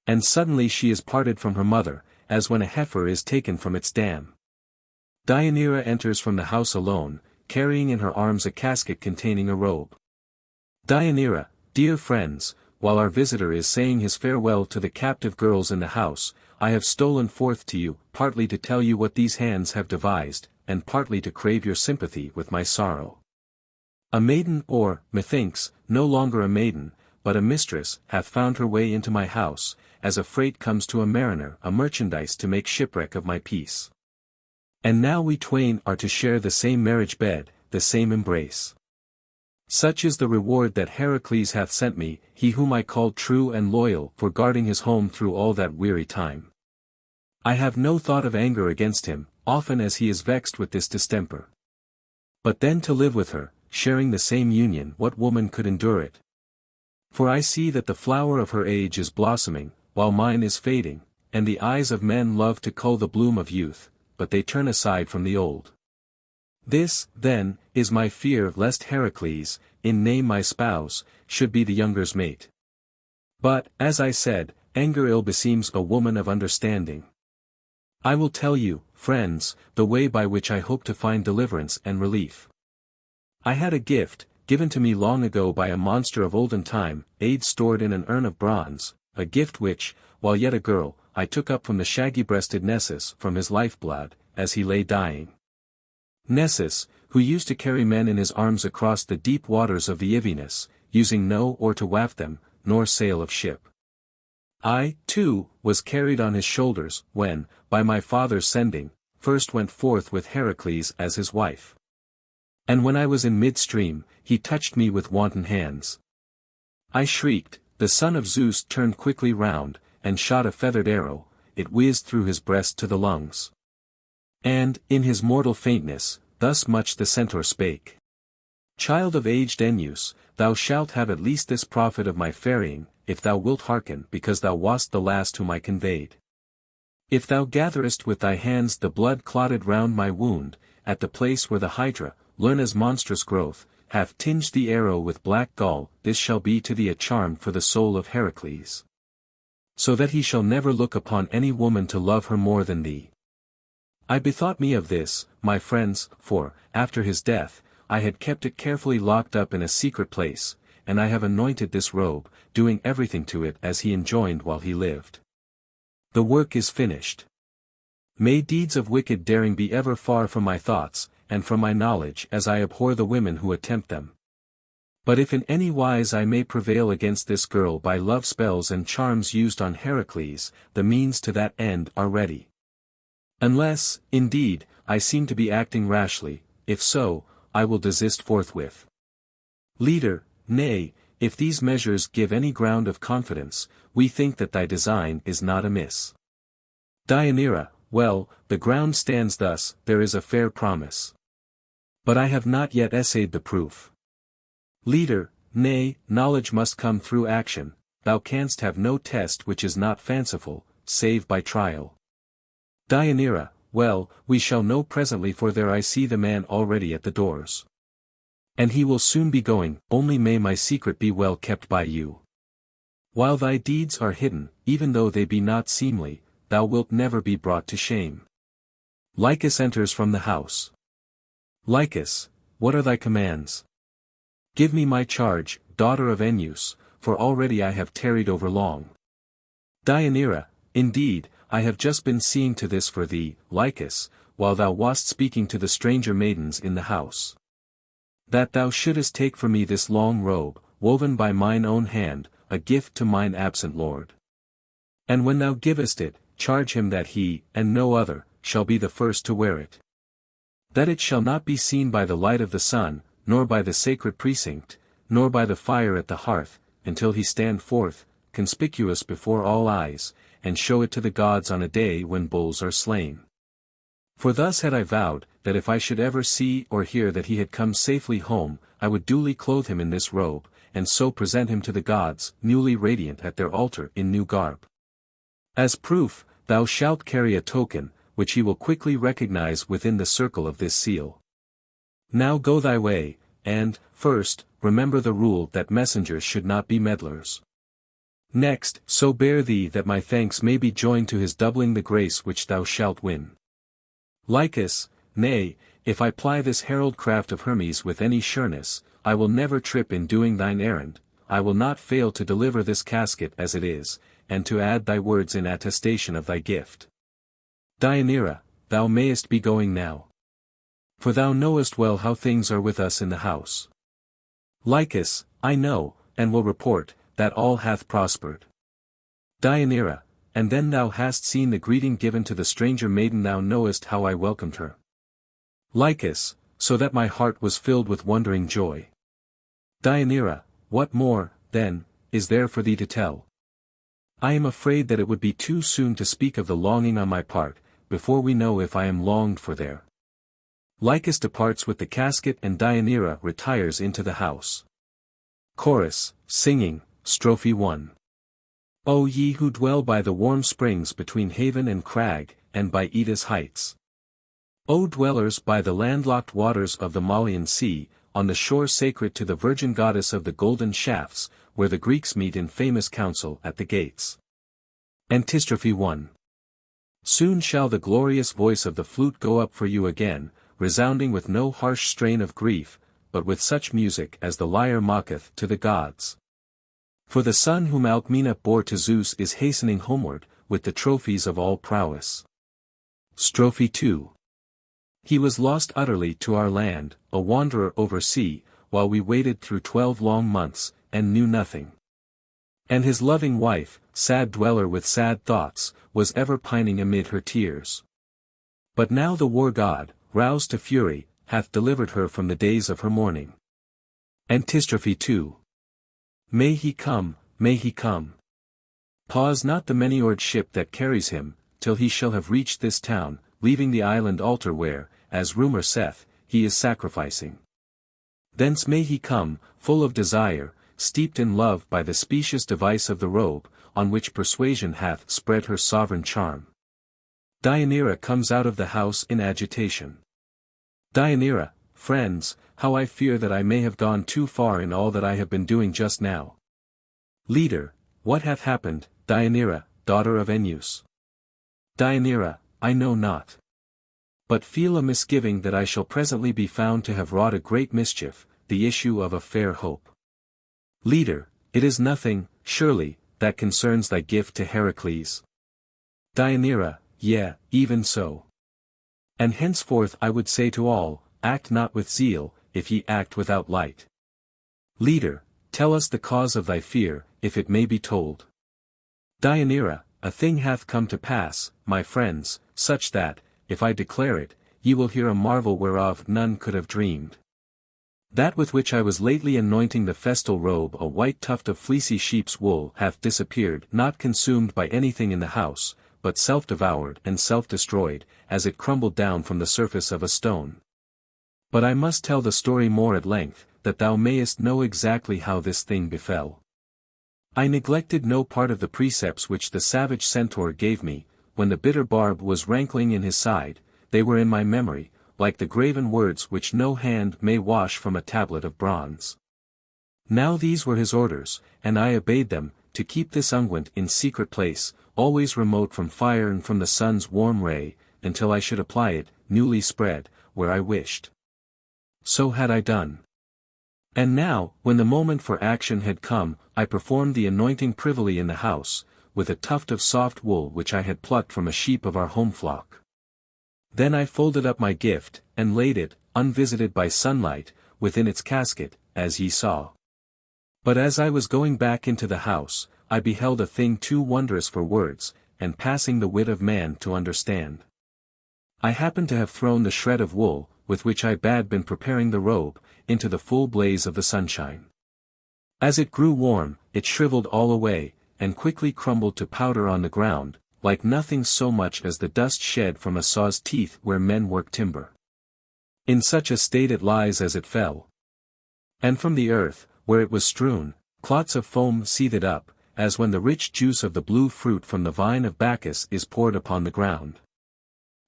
And suddenly she is parted from her mother, as when a heifer is taken from its dam. Deianira enters from the house alone, carrying in her arms a casket containing a robe. Deianira, dear friends, while our visitor is saying his farewell to the captive girls in the house, I have stolen forth to you, partly to tell you what these hands have devised, and partly to crave your sympathy with my sorrow. A maiden or, methinks, no longer a maiden, but a mistress, hath found her way into my house, as a freight comes to a mariner, a merchandise to make shipwreck of my peace. And now we twain are to share the same marriage bed, the same embrace. Such is the reward that Heracles hath sent me, he whom I called true and loyal for guarding his home through all that weary time. I have no thought of anger against him, often as he is vexed with this distemper. But then to live with her, sharing the same union, what woman could endure it? For I see that the flower of her age is blossoming, while mine is fading, and the eyes of men love to cull the bloom of youth, but they turn aside from the old. This, then, is my fear lest Heracles, in name my spouse, should be the younger's mate. But, as I said, anger ill beseems a woman of understanding. I will tell you, friends, the way by which I hope to find deliverance and relief. I had a gift, given to me long ago by a monster of olden time, aids stored in an urn of bronze, a gift which, while yet a girl, I took up from the shaggy-breasted Nessus from his lifeblood, as he lay dying. Nessus, who used to carry men in his arms across the deep waters of the Ivinus, using no oar to waft them, nor sail of ship. I, too, was carried on his shoulders, when, by my father's sending, first went forth with Heracles as his wife. And when I was in midstream, he touched me with wanton hands. I shrieked, the son of Zeus turned quickly round, and shot a feathered arrow, it whizzed through his breast to the lungs. And, in his mortal faintness, thus much the centaur spake. Child of aged Enyeus, thou shalt have at least this profit of my ferrying, if thou wilt hearken, because thou wast the last whom I conveyed. If thou gatherest with thy hands the blood clotted round my wound, at the place where the Hydra, Lerna's monstrous growth, hath tinged the arrow with black gall, this shall be to thee a charm for the soul of Heracles. So that he shall never look upon any woman to love her more than thee. I bethought me of this, my friends, for, after his death, I had kept it carefully locked up in a secret place, and I have anointed this robe, doing everything to it as he enjoined while he lived. The work is finished. May deeds of wicked daring be ever far from my thoughts, and from my knowledge, as I abhor the women who attempt them. But if in any wise I may prevail against this girl by love spells and charms used on Heracles, the means to that end are ready. Unless, indeed, I seem to be acting rashly, if so, I will desist forthwith. Leader, nay, if these measures give any ground of confidence, we think that thy design is not amiss. Deianira, well, the ground stands thus, there is a fair promise. But I have not yet essayed the proof. Leader, nay, knowledge must come through action, thou canst have no test which is not fanciful, save by trial. Deianira, well, we shall know presently, for there I see the man already at the doors. And he will soon be going, only may my secret be well kept by you. While thy deeds are hidden, even though they be not seemly, thou wilt never be brought to shame. Lycus enters from the house. Lycus, what are thy commands? Give me my charge, daughter of Ennius, for already I have tarried over long. Deianira, indeed, I have just been seeing to this for thee, Lycus, while thou wast speaking to the stranger maidens in the house. That thou shouldest take for me this long robe, woven by mine own hand, a gift to mine absent lord. And when thou givest it, charge him that he, and no other, shall be the first to wear it. That it shall not be seen by the light of the sun, nor by the sacred precinct, nor by the fire at the hearth, until he stand forth, conspicuous before all eyes, and show it to the gods on a day when bulls are slain. For thus had I vowed, that if I should ever see or hear that he had come safely home, I would duly clothe him in this robe, and so present him to the gods, newly radiant at their altar in new garb. As proof, thou shalt carry a token, which he will quickly recognize within the circle of this seal. Now go thy way, and, first, remember the rule that messengers should not be meddlers. Next, so bear thee that my thanks may be joined to his doubling the grace which thou shalt win. Lycus, nay, if I ply this herald craft of Hermes with any sureness, I will never trip in doing thine errand, I will not fail to deliver this casket as it is, and to add thy words in attestation of thy gift. Deianira, thou mayest be going now. For thou knowest well how things are with us in the house. Lycus, I know, and will report, that all hath prospered. Deianira, and then thou hast seen the greeting given to the stranger maiden, thou knowest how I welcomed her. Lycus, so that my heart was filled with wondering joy. Deianira, what more, then, is there for thee to tell? I am afraid that it would be too soon to speak of the longing on my part, before we know if I am longed for there. Lycus departs with the casket and Deianira retires into the house. Chorus, singing, Strophe 1. O ye who dwell by the warm springs between haven and crag, and by Ida's heights. O dwellers by the landlocked waters of the Malian Sea, on the shore sacred to the virgin goddess of the golden shafts, where the Greeks meet in famous council at the gates. Antistrophe 1. Soon shall the glorious voice of the flute go up for you again, resounding with no harsh strain of grief, but with such music as the lyre mocketh to the gods. For the son whom Alcmena bore to Zeus is hastening homeward, with the trophies of all prowess. Strophe 2. He was lost utterly to our land, a wanderer over sea, while we waited through 12 long months, and knew nothing. And his loving wife, sad dweller with sad thoughts, was ever pining amid her tears. But now the war god, roused to fury, hath delivered her from the days of her mourning. Antistrophe 2. May he come, may he come. Pause not the many-oared ship that carries him, till he shall have reached this town, leaving the island altar where, as rumour saith, he is sacrificing. Thence may he come, full of desire, steeped in love by the specious device of the robe, on which persuasion hath spread her sovereign charm. Deianira comes out of the house in agitation. Deianira, friends, how I fear that I may have gone too far in all that I have been doing just now. Leader, what hath happened, Deianira, daughter of Ennius? Deianira, I know not. But feel a misgiving that I shall presently be found to have wrought a great mischief, the issue of a fair hope. Leader, it is nothing, surely, that concerns thy gift to Heracles. Deianira, yea, even so. And henceforth I would say to all, act not with zeal, if ye act without light. Leader, tell us the cause of thy fear, if it may be told. Deianira, a thing hath come to pass, my friends, such that, if I declare it, ye will hear a marvel whereof none could have dreamed. That with which I was lately anointing the festal robe, a white tuft of fleecy sheep's wool, hath disappeared, not consumed by anything in the house, but self-devoured and self-destroyed, as it crumbled down from the surface of a stone. But I must tell the story more at length, that thou mayest know exactly how this thing befell. I neglected no part of the precepts which the savage centaur gave me, when the bitter barb was rankling in his side, they were in my memory, like the graven words which no hand may wash from a tablet of bronze. Now these were his orders, and I obeyed them, to keep this unguent in secret place, always remote from fire and from the sun's warm ray, until I should apply it, newly spread, where I wished. So had I done. And now, when the moment for action had come, I performed the anointing privily in the house, with a tuft of soft wool which I had plucked from a sheep of our home flock. Then I folded up my gift, and laid it, unvisited by sunlight, within its casket, as ye saw. But as I was going back into the house, I beheld a thing too wondrous for words, and passing the wit of man to understand. I happened to have thrown the shred of wool, with which I had been preparing the robe, into the full blaze of the sunshine. As it grew warm, it shriveled all away, and quickly crumbled to powder on the ground, like nothing so much as the dust shed from a saw's teeth where men work timber. In such a state it lies as it fell. And from the earth, where it was strewn, clots of foam seethed up, as when the rich juice of the blue fruit from the vine of Bacchus is poured upon the ground.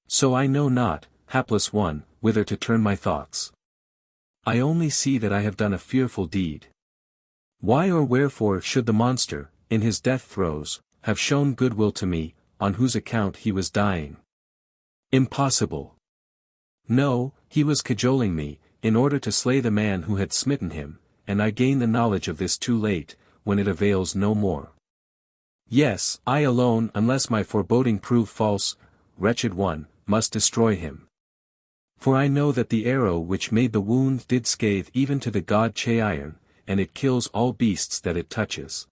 So I know not, hapless one, whither to turn my thoughts. I only see that I have done a fearful deed. Why or wherefore should the monster, in his death throes, have shown goodwill to me, on whose account he was dying? Impossible. No, he was cajoling me, in order to slay the man who had smitten him, and I gain the knowledge of this too late, when it avails no more. Yes, I alone, unless my foreboding prove false, wretched one, must destroy him. For I know that the arrow which made the wound did scathe even to the god Cheiron, and it kills all beasts that it touches.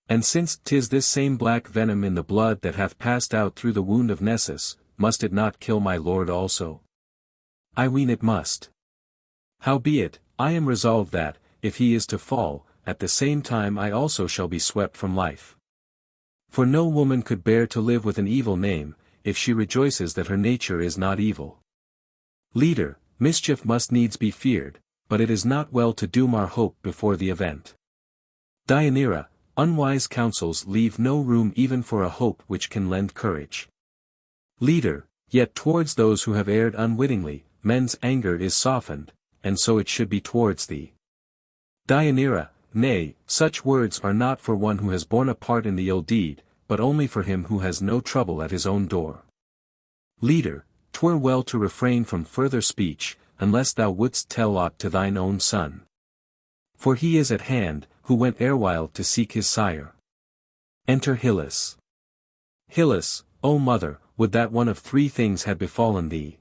And since 'tis this same black venom in the blood that hath passed out through the wound of Nessus, must it not kill my lord also? I ween it must. Howbeit, I am resolved that, if he is to fall, at the same time I also shall be swept from life. For no woman could bear to live with an evil name, if she rejoices that her nature is not evil. Leader, mischief must needs be feared, but it is not well to doom our hope before the event. Deianira, unwise counsels leave no room even for a hope which can lend courage. Leader, yet towards those who have erred unwittingly, men's anger is softened, and so it should be towards thee. Deianira, nay, such words are not for one who has borne a part in the ill deed, but only for him who has no trouble at his own door. Leader, 'twere well to refrain from further speech, unless thou wouldst tell aught to thine own son. For he is at hand, who went erewhile to seek his sire. Enter Hylas. Hylas, O mother, would that one of three things had befallen thee.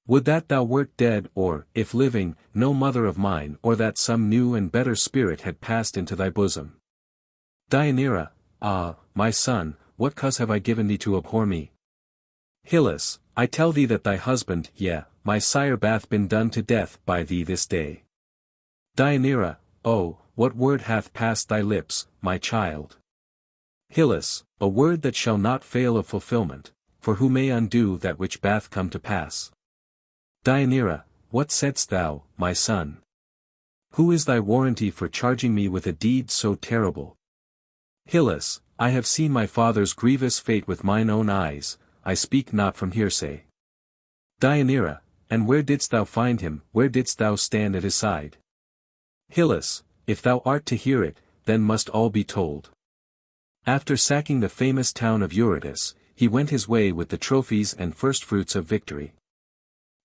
Would that thou wert dead or, if living, no mother of mine or that some new and better spirit had passed into thy bosom. Deianira, ah, my son, what cause have I given thee to abhor me? Hylas, I tell thee that thy husband, yea, my sire bath been done to death by thee this day. Deianira, oh, what word hath passed thy lips, my child? Hylas, a word that shall not fail of fulfillment, for who may undo that which bath come to pass? Deianira, what saidst thou, my son? Who is thy warranty for charging me with a deed so terrible? Hylas, I have seen my father's grievous fate with mine own eyes, I speak not from hearsay. Deianira, and where didst thou find him, where didst thou stand at his side? Hylas, if thou art to hear it, then must all be told. After sacking the famous town of Eurytus, he went his way with the trophies and firstfruits of victory.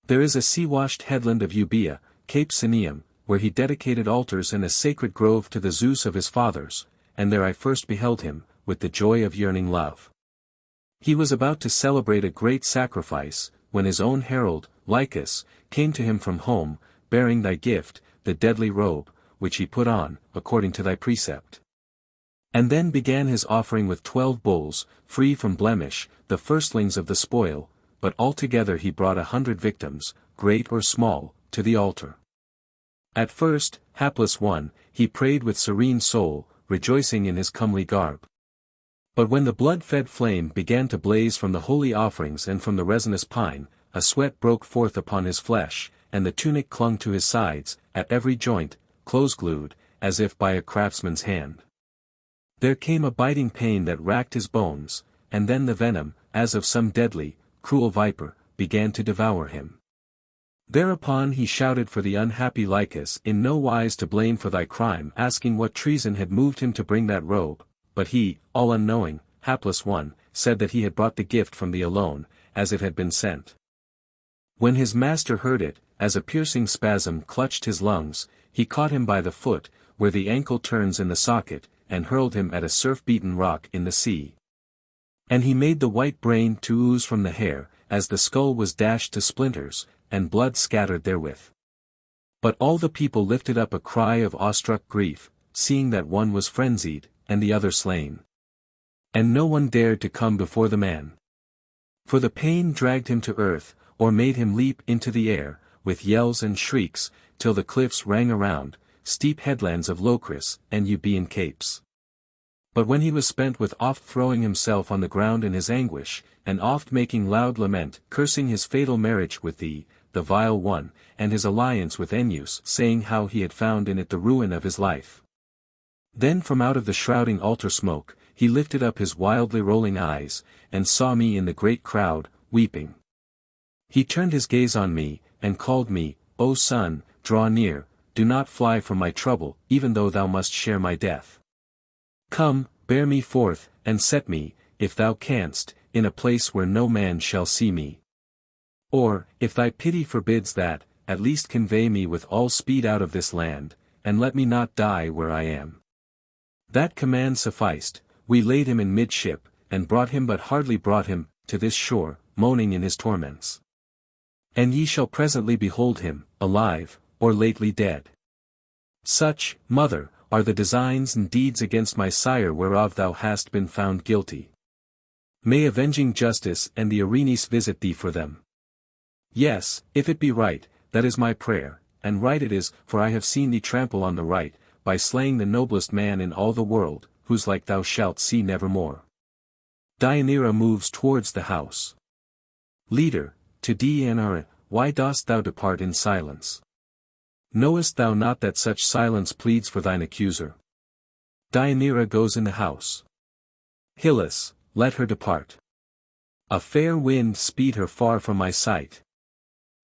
There is a sea-washed headland of Euboea, Cape Sinium, where he dedicated altars and a sacred grove to the Zeus of his fathers, and there I first beheld him, with the joy of yearning love. He was about to celebrate a great sacrifice, when his own herald, Lycus, came to him from home, bearing thy gift, the deadly robe, which he put on, according to thy precept. And then began his offering with 12 bulls, free from blemish, the firstlings of the spoil, but altogether he brought 100 victims, great or small, to the altar. At first, hapless one, he prayed with serene soul, rejoicing in his comely garb. But when the blood-fed flame began to blaze from the holy offerings and from the resinous pine, a sweat broke forth upon his flesh, and the tunic clung to his sides, at every joint, close-glued, as if by a craftsman's hand. There came a biting pain that racked his bones, and then the venom, as of some deadly, cruel viper, began to devour him. Thereupon he shouted for the unhappy Lycus in no wise to blame for thy crime, asking what treason had moved him to bring that robe, but he, all unknowing, hapless one, said that he had brought the gift from thee alone, as it had been sent. When his master heard it, as a piercing spasm clutched his lungs, he caught him by the foot, where the ankle turns in the socket, and hurled him at a surf-beaten rock in the sea. And he made the white brain to ooze from the hair, as the skull was dashed to splinters, and blood scattered therewith. But all the people lifted up a cry of awestruck grief, seeing that one was frenzied, and the other slain. And no one dared to come before the man. For the pain dragged him to earth, or made him leap into the air, with yells and shrieks, till the cliffs rang around, steep headlands of Locris and Euboean capes. But when he was spent with oft throwing himself on the ground in his anguish, and oft making loud lament, cursing his fatal marriage with the vile one, and his alliance with Ennius, saying how he had found in it the ruin of his life. Then from out of the shrouding altar smoke, he lifted up his wildly rolling eyes, and saw me in the great crowd, weeping. He turned his gaze on me, and called me, O son, draw near, do not fly from my trouble, even though thou must share my death. Come, bear me forth, and set me, if thou canst, in a place where no man shall see me. Or, if thy pity forbids that, at least convey me with all speed out of this land, and let me not die where I am. That command sufficed. We laid him in midship, and brought him but hardly brought him, to this shore, moaning in his torments. And ye shall presently behold him, alive, or lately dead. Such, mother, are the designs and deeds against my sire whereof thou hast been found guilty. May avenging justice and the Erinyes visit thee for them. Yes, if it be right, that is my prayer, and right it is, for I have seen thee trample on the right, by slaying the noblest man in all the world, whose like thou shalt see nevermore. Deianira moves towards the house. Leader, to Deianira, why dost thou depart in silence? Knowest thou not that such silence pleads for thine accuser? Deianira goes in the house. Hylas, let her depart. A fair wind speed her far from my sight.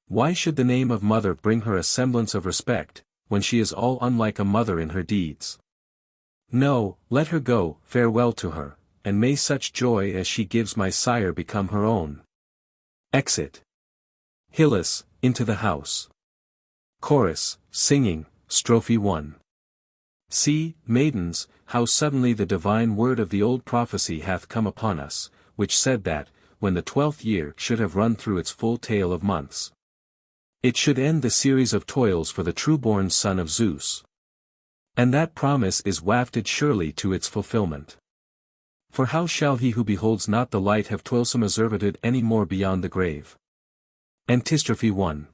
Why should the name of mother bring her a semblance of respect, when she is all unlike a mother in her deeds? No, let her go, farewell to her, and may such joy as she gives my sire become her own. Exit. Hylas, into the house. Chorus, singing, Strophe 1. See, maidens, how suddenly the divine word of the old prophecy hath come upon us, which said that, when the 12th year should have run through its full tale of months, it should end the series of toils for the true-born son of Zeus. And that promise is wafted surely to its fulfillment. For how shall he who beholds not the light have toilsome servitude any more beyond the grave? Antistrophe 1.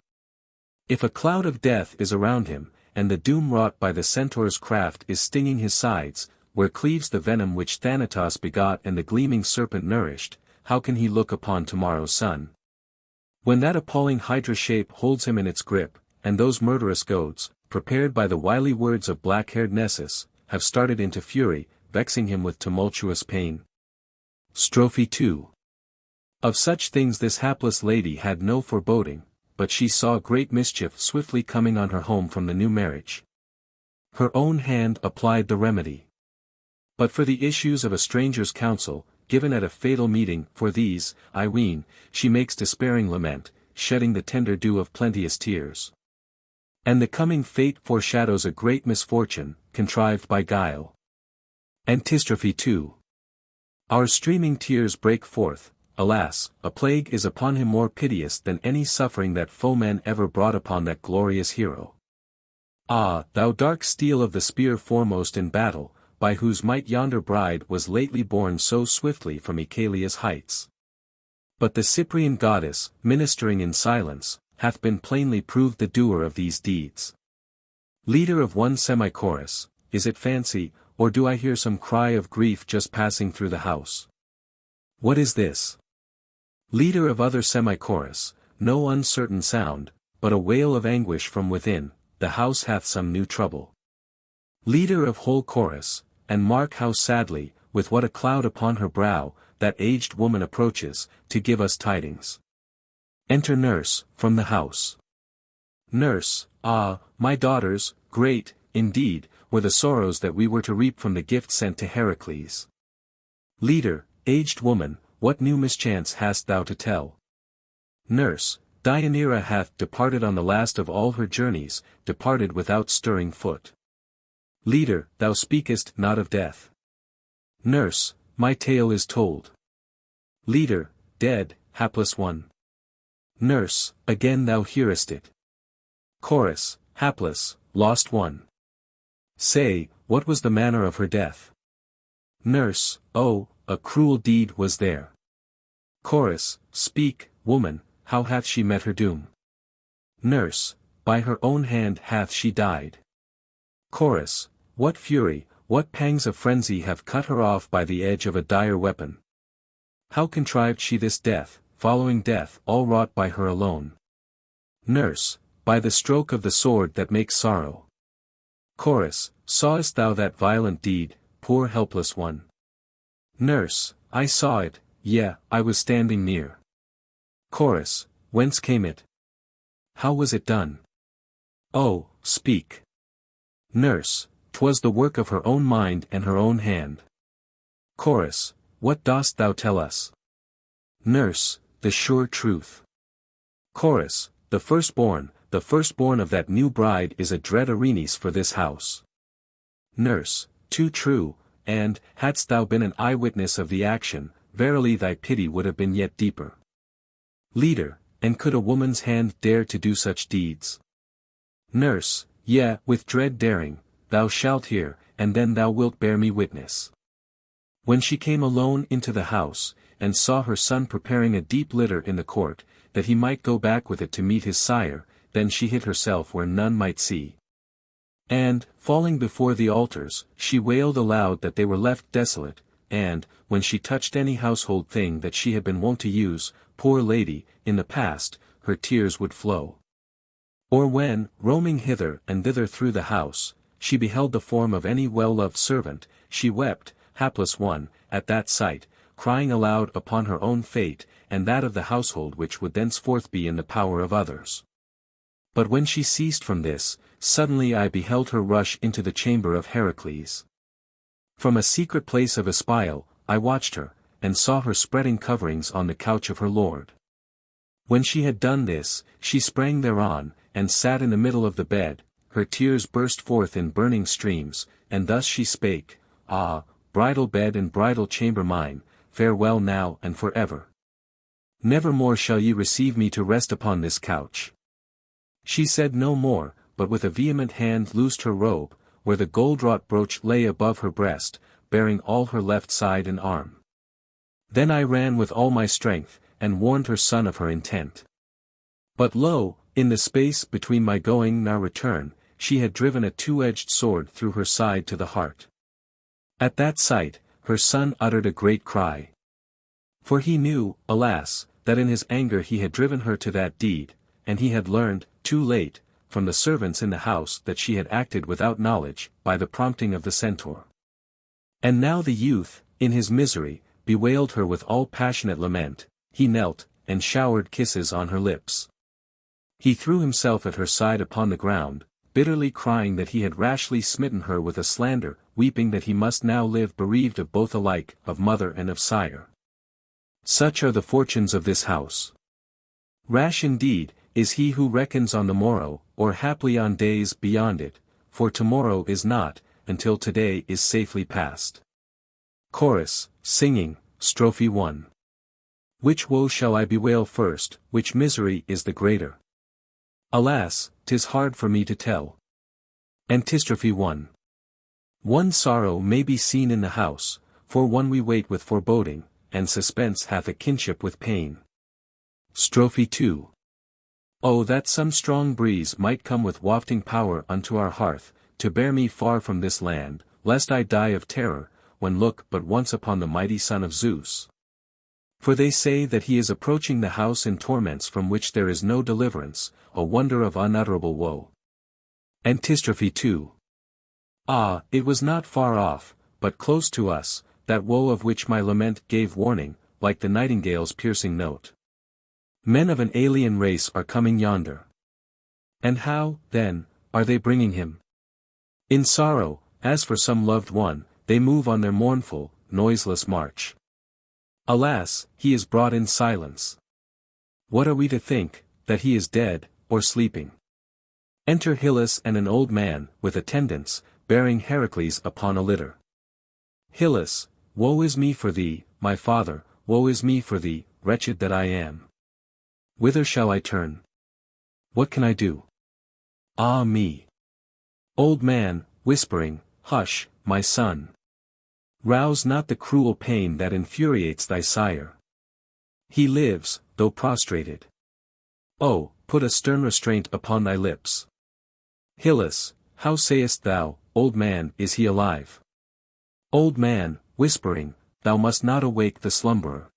If a cloud of death is around him, and the doom wrought by the centaur's craft is stinging his sides, where cleaves the venom which Thanatos begot and the gleaming serpent nourished, how can he look upon tomorrow's sun? When that appalling hydra shape holds him in its grip, and those murderous goads, prepared by the wily words of black-haired Nessus, have started into fury, vexing him with tumultuous pain. Strophe 2. Of such things this hapless lady had no foreboding, but she saw great mischief swiftly coming on her home from the new marriage. Her own hand applied the remedy. But for the issues of a stranger's counsel, given at a fatal meeting, for these, I ween, she makes despairing lament, shedding the tender dew of plenteous tears. And the coming fate foreshadows a great misfortune, contrived by guile. Antistrophe 2. Our streaming tears break forth. Alas, a plague is upon him more piteous than any suffering that foemen ever brought upon that glorious hero. Ah, thou dark steel of the spear foremost in battle, by whose might yonder bride was lately borne so swiftly from Icalia's heights. But the Cyprian goddess, ministering in silence, hath been plainly proved the doer of these deeds. Leader of one semi-chorus, is it fancy, or do I hear some cry of grief just passing through the house? What is this? Leader of other semi-chorus, no uncertain sound, but a wail of anguish from within, the house hath some new trouble. Leader of whole chorus, and mark how sadly, with what a cloud upon her brow, that aged woman approaches, to give us tidings. Enter nurse, from the house. Nurse, ah, my daughters, great, indeed, were the sorrows that we were to reap from the gift sent to Heracles. Leader, aged woman, what new mischance hast thou to tell? Nurse, Deianira hath departed on the last of all her journeys, departed without stirring foot. Leader, thou speakest not of death. Nurse, my tale is told. Leader, dead, hapless one. Nurse, again thou hearest it. Chorus, hapless, lost one. Say, what was the manner of her death? Nurse, oh, a cruel deed was there. Chorus, speak, woman, how hath she met her doom? Nurse, by her own hand hath she died. Chorus, what fury, what pangs of frenzy have cut her off by the edge of a dire weapon? How contrived she this death, following death all wrought by her alone? Nurse, by the stroke of the sword that makes sorrow. Chorus, sawest thou that violent deed, poor helpless one? Nurse, I saw it, yea, I was standing near. Chorus, whence came it? How was it done? Oh, speak. Nurse, 'twas the work of her own mind and her own hand. Chorus, what dost thou tell us? Nurse, the sure truth. Chorus, the firstborn of that new bride is a dread Erinis for this house. Nurse, too true, and, hadst thou been an eyewitness of the action, verily thy pity would have been yet deeper. Leader, and could a woman's hand dare to do such deeds? Nurse, yea, with dread daring, thou shalt hear, and then thou wilt bear me witness. When she came alone into the house, and saw her son preparing a deep litter in the court, that he might go back with it to meet his sire, then she hid herself where none might see. And, falling before the altars, she wailed aloud that they were left desolate, and, when she touched any household thing that she had been wont to use, poor lady, in the past, her tears would flow. Or when, roaming hither and thither through the house, she beheld the form of any well-loved servant, she wept, hapless one, at that sight, crying aloud upon her own fate, and that of the household which would thenceforth be in the power of others. But when she ceased from this, suddenly I beheld her rush into the chamber of Heracles. From a secret place of espial, I watched her, and saw her spreading coverings on the couch of her lord. When she had done this, she sprang thereon, and sat in the middle of the bed, her tears burst forth in burning streams, and thus she spake, Ah, bridal bed and bridal chamber mine, farewell now and for ever. Never more shall ye receive me to rest upon this couch. She said no more, but with a vehement hand loosed her robe, where the gold-wrought brooch lay above her breast, bearing all her left side and arm. Then I ran with all my strength, and warned her son of her intent. But lo, in the space between my going and our return, she had driven a two-edged sword through her side to the heart. At that sight, her son uttered a great cry. For he knew, alas, that in his anger he had driven her to that deed, and he had learned, too late, from the servants in the house that she had acted without knowledge, by the prompting of the centaur. And now the youth, in his misery, bewailed her with all passionate lament, he knelt, and showered kisses on her lips. He threw himself at her side upon the ground, bitterly crying that he had rashly smitten her with a slander, weeping that he must now live bereaved of both alike, of mother and of sire. Such are the fortunes of this house. Rash indeed, is he who reckons on the morrow, or haply on days beyond it, for tomorrow is not, until today is safely past. Chorus, singing, Strophe 1. Which woe shall I bewail first, which misery is the greater? Alas, 'tis hard for me to tell. Antistrophe 1. One sorrow may be seen in the house, for one we wait with foreboding, and suspense hath a kinship with pain. Strophe 2. Oh, that some strong breeze might come with wafting power unto our hearth, to bear me far from this land, lest I die of terror, when look but once upon the mighty son of Zeus. For they say that he is approaching the house in torments from which there is no deliverance, a wonder of unutterable woe. Antistrophe 2. Ah, it was not far off, but close to us, that woe of which my lament gave warning, like the nightingale's piercing note. Men of an alien race are coming yonder. And how, then, are they bringing him? In sorrow, as for some loved one, they move on their mournful, noiseless march. Alas, he is brought in silence. What are we to think, that he is dead, or sleeping. Enter Hylas and an old man, with attendants, bearing Heracles upon a litter. Hylas, woe is me for thee, my father, woe is me for thee, wretched that I am. Whither shall I turn? What can I do? Ah me! Old man, whispering, hush, my son. Rouse not the cruel pain that infuriates thy sire. He lives, though prostrated. Oh, put a stern restraint upon thy lips. Hylas, how sayest thou, old man, is he alive? Old man, whispering, thou must not awake the slumberer.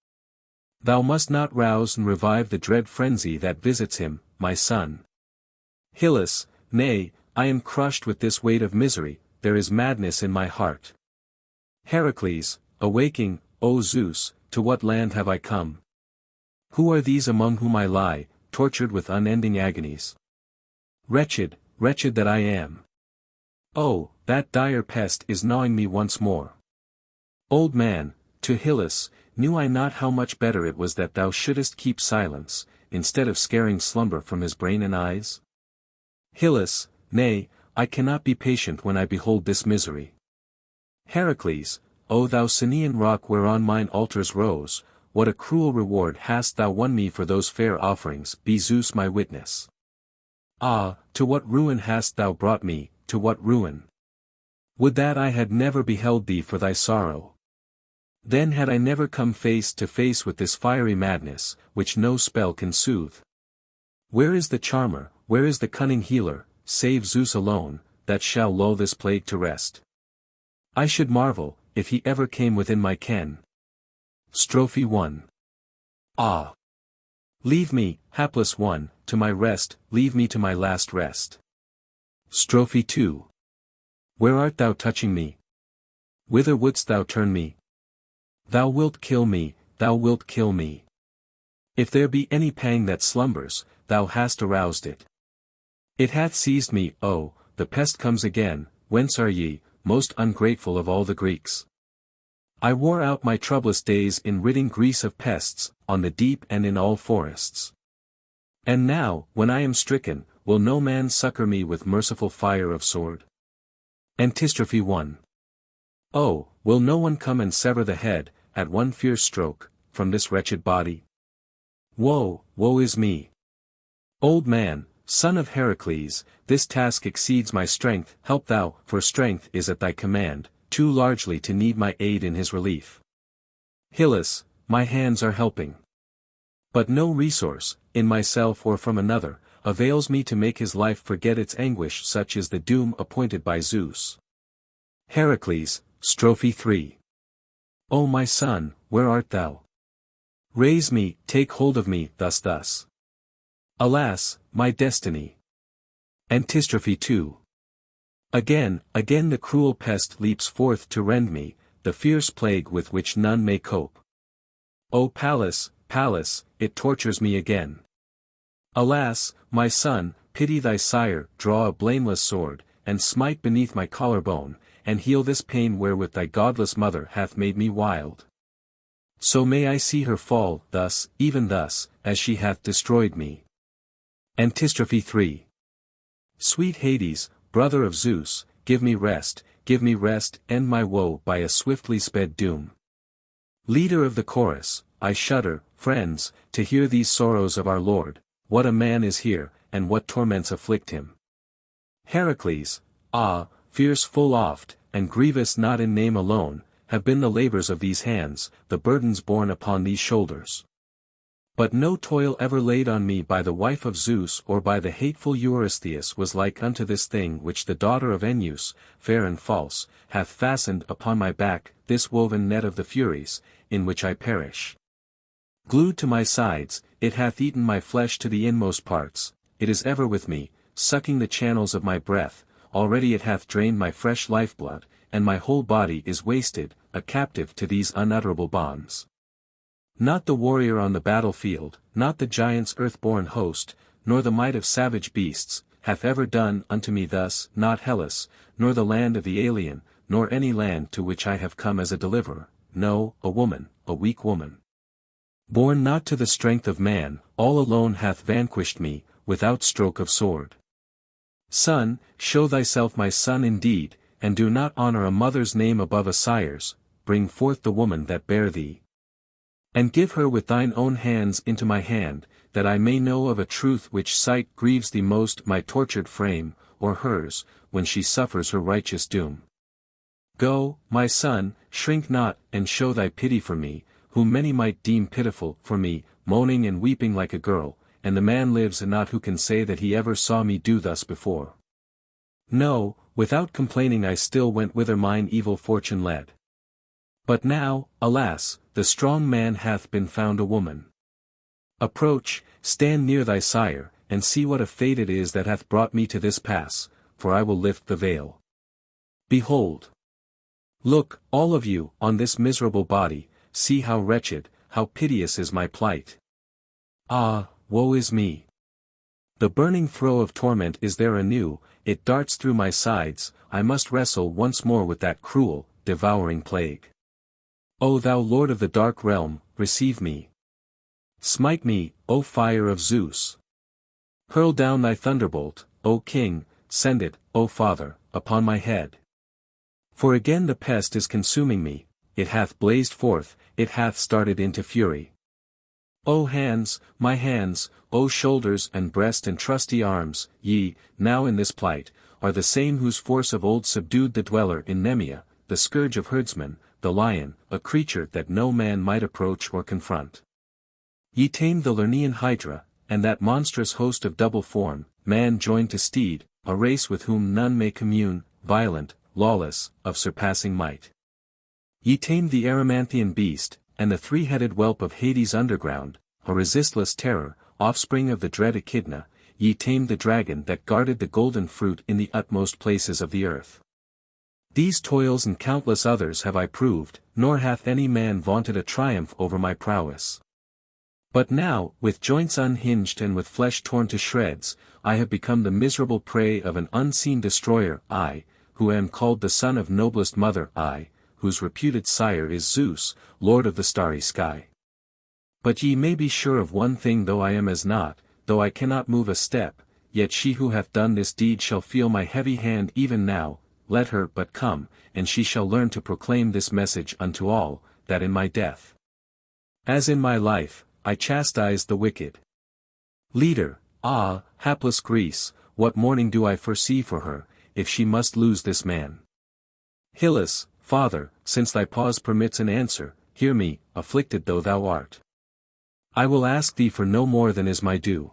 Thou must not rouse and revive the dread frenzy that visits him, my son. Hylas, nay, I am crushed with this weight of misery, there is madness in my heart. Heracles, awaking, O Zeus, to what land have I come? Who are these among whom I lie, tortured with unending agonies? Wretched, wretched that I am. Oh, that dire pest is gnawing me once more. Old man, to Hylas, knew I not how much better it was that thou shouldest keep silence, instead of scaring slumber from his brain and eyes? Hylas, nay, I cannot be patient when I behold this misery. Heracles, O thou Cinean rock whereon mine altars rose, what a cruel reward hast thou won me for those fair offerings, be Zeus my witness. Ah, to what ruin hast thou brought me, to what ruin! Would that I had never beheld thee for thy sorrow. Then had I never come face to face with this fiery madness, which no spell can soothe. Where is the charmer, where is the cunning healer, save Zeus alone, that shall lull this plague to rest? I should marvel, if he ever came within my ken. Strophe 1. Ah! Leave me, hapless one, to my rest, leave me to my last rest. Strophe 2. Where art thou touching me? Whither wouldst thou turn me? Thou wilt kill me, thou wilt kill me. If there be any pang that slumbers, thou hast aroused it. It hath seized me, oh, the pest comes again, whence are ye, most ungrateful of all the Greeks? I wore out my troublous days in ridding Greece of pests, on the deep and in all forests. And now, when I am stricken, will no man succor me with merciful fire of sword? Antistrophe 1. Oh, will no one come and sever the head, at one fierce stroke, from this wretched body? Woe, woe is me! Old man, son of Heracles, this task exceeds my strength, help thou, for strength is at thy command, too largely to need my aid in his relief. Hylas, my hands are helping. But no resource, in myself or from another, avails me to make his life forget its anguish, such is the doom appointed by Zeus. Heracles, Strophe 3. O my son, where art thou? Raise me, take hold of me, thus. Alas, my destiny. Antistrophe 2. Again the cruel pest leaps forth to rend me, the fierce plague with which none may cope. O Pallas, Pallas, it tortures me again. Alas, my son, pity thy sire, draw a blameless sword, and smite beneath my collarbone, and heal this pain wherewith thy godless mother hath made me wild. So may I see her fall, thus, even thus, as she hath destroyed me. Antistrophe 3. Sweet Hades, brother of Zeus, give me rest, end my woe by a swiftly sped doom. Leader of the chorus, I shudder, friends, to hear these sorrows of our Lord, what a man is here, and what torments afflict him. Heracles, ah, fierce full oft, and grievous not in name alone, have been the labors of these hands, the burdens borne upon these shoulders. But no toil ever laid on me by the wife of Zeus or by the hateful Eurystheus was like unto this thing which the daughter of Enyeus, fair and false, hath fastened upon my back, this woven net of the Furies, in which I perish. Glued to my sides, it hath eaten my flesh to the inmost parts, it is ever with me, sucking the channels of my breath, already it hath drained my fresh lifeblood, and my whole body is wasted, a captive to these unutterable bonds. Not the warrior on the battlefield, not the giant's earth-born host, nor the might of savage beasts, hath ever done unto me thus, not Hellas, nor the land of the alien, nor any land to which I have come as a deliverer, no, a woman, a weak woman. Born not to the strength of man, all alone hath vanquished me, without stroke of sword. Son, show thyself my son indeed, and do not honor a mother's name above a sire's, bring forth the woman that bare thee. And give her with thine own hands into my hand, that I may know of a truth which sight grieves thee most, my tortured frame, or hers, when she suffers her righteous doom. Go, my son, shrink not, and show thy pity for me, whom many might deem pitiful, for me, moaning and weeping like a girl, and the man lives and not who can say that he ever saw me do thus before. No, without complaining I still went whither mine evil fortune led. But now, alas, the strong man hath been found a woman. Approach, stand near thy sire, and see what a fate it is that hath brought me to this pass, for I will lift the veil. Behold! Look, all of you, on this miserable body, see how wretched, how piteous is my plight. Ah, woe is me! The burning throe of torment is there anew, it darts through my sides, I must wrestle once more with that cruel, devouring plague. O thou Lord of the dark realm, receive me. Smite me, O fire of Zeus. Hurl down thy thunderbolt, O King, send it, O Father, upon my head. For again the pest is consuming me, it hath blazed forth, it hath started into fury. O hands, my hands, O shoulders and breast and trusty arms, ye, now in this plight, are the same whose force of old subdued the dweller in Nemea, the scourge of herdsmen, the lion, a creature that no man might approach or confront. Ye tamed the Lernaean Hydra, and that monstrous host of double form, man joined to steed, a race with whom none may commune, violent, lawless, of surpassing might. Ye tamed the Erymanthian beast, and the three-headed whelp of Hades underground, a resistless terror, offspring of the dread Echidna, ye tamed the dragon that guarded the golden fruit in the utmost places of the earth. These toils and countless others have I proved, nor hath any man vaunted a triumph over my prowess. But now, with joints unhinged and with flesh torn to shreds, I have become the miserable prey of an unseen destroyer, I, who am called the son of noblest mother, I, whose reputed sire is Zeus, lord of the starry sky. But ye may be sure of one thing, though I am as naught, though I cannot move a step, yet she who hath done this deed shall feel my heavy hand even now, let her but come, and she shall learn to proclaim this message unto all, that in my death, as in my life, I chastise the wicked. Leader, ah, hapless Greece, what mourning do I foresee for her, if she must lose this man. Hylas, Father, since thy pause permits an answer, hear me, afflicted though thou art. I will ask thee for no more than is my due.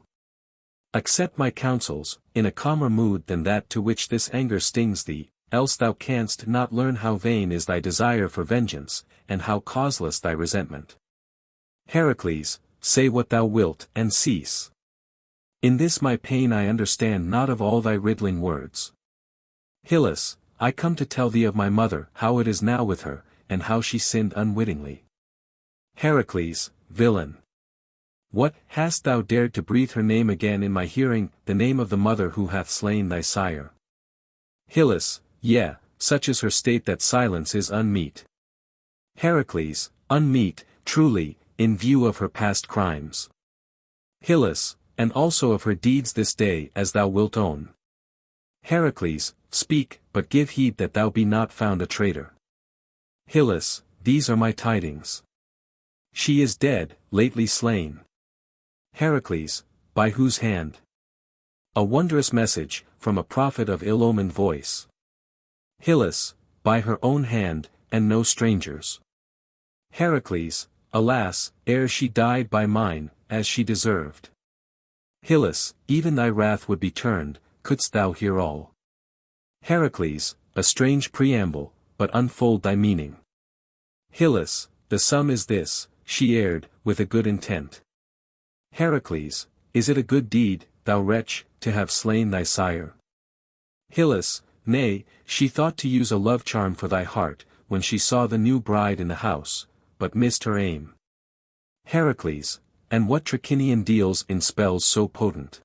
Accept my counsels, in a calmer mood than that to which this anger stings thee, else thou canst not learn how vain is thy desire for vengeance, and how causeless thy resentment. Heracles, say what thou wilt and cease. In this my pain I understand not of all thy riddling words. Hylas, I come to tell thee of my mother, how it is now with her, and how she sinned unwittingly. Heracles, villain! What, hast thou dared to breathe her name again in my hearing, the name of the mother who hath slain thy sire? Hylas, yea, such is her state that silence is unmeet. Heracles, unmeet, truly, in view of her past crimes. Hylas, and also of her deeds this day as thou wilt own. Heracles, speak, but give heed that thou be not found a traitor. Hylas, these are my tidings. She is dead, lately slain. Heracles, by whose hand? A wondrous message, from a prophet of ill-omened voice. Hylas, by her own hand, and no stranger's. Heracles, alas, ere she died by mine, as she deserved. Hylas, even thy wrath would be turned, couldst thou hear all. Heracles, a strange preamble, but unfold thy meaning. Hylas, the sum is this, she erred, with a good intent. Heracles, is it a good deed, thou wretch, to have slain thy sire? Hylas, nay, she thought to use a love charm for thy heart, when she saw the new bride in the house, but missed her aim. Heracles, and what Traquínian deals in spells so potent?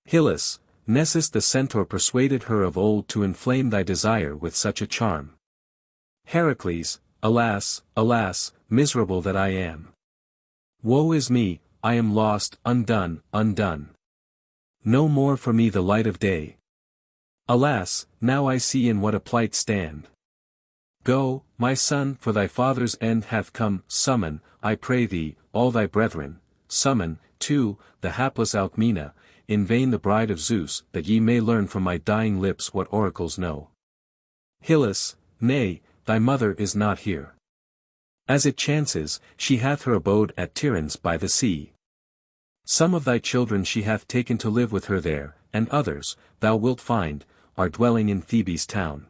Hylas, Nessus the centaur persuaded her of old to inflame thy desire with such a charm. Heracles, alas, alas, miserable that I am. Woe is me, I am lost, undone, undone. No more for me the light of day. Alas, now I see in what a plight stand. Go, my son, for thy father's end hath come, summon, I pray thee, all thy brethren, summon, too, the hapless Alcmena, in vain the bride of Zeus, that ye may learn from my dying lips what oracles know. Hylas, nay, thy mother is not here. As it chances, she hath her abode at Tiryns by the sea. Some of thy children she hath taken to live with her there, and others, thou wilt find, are dwelling in Thebes town.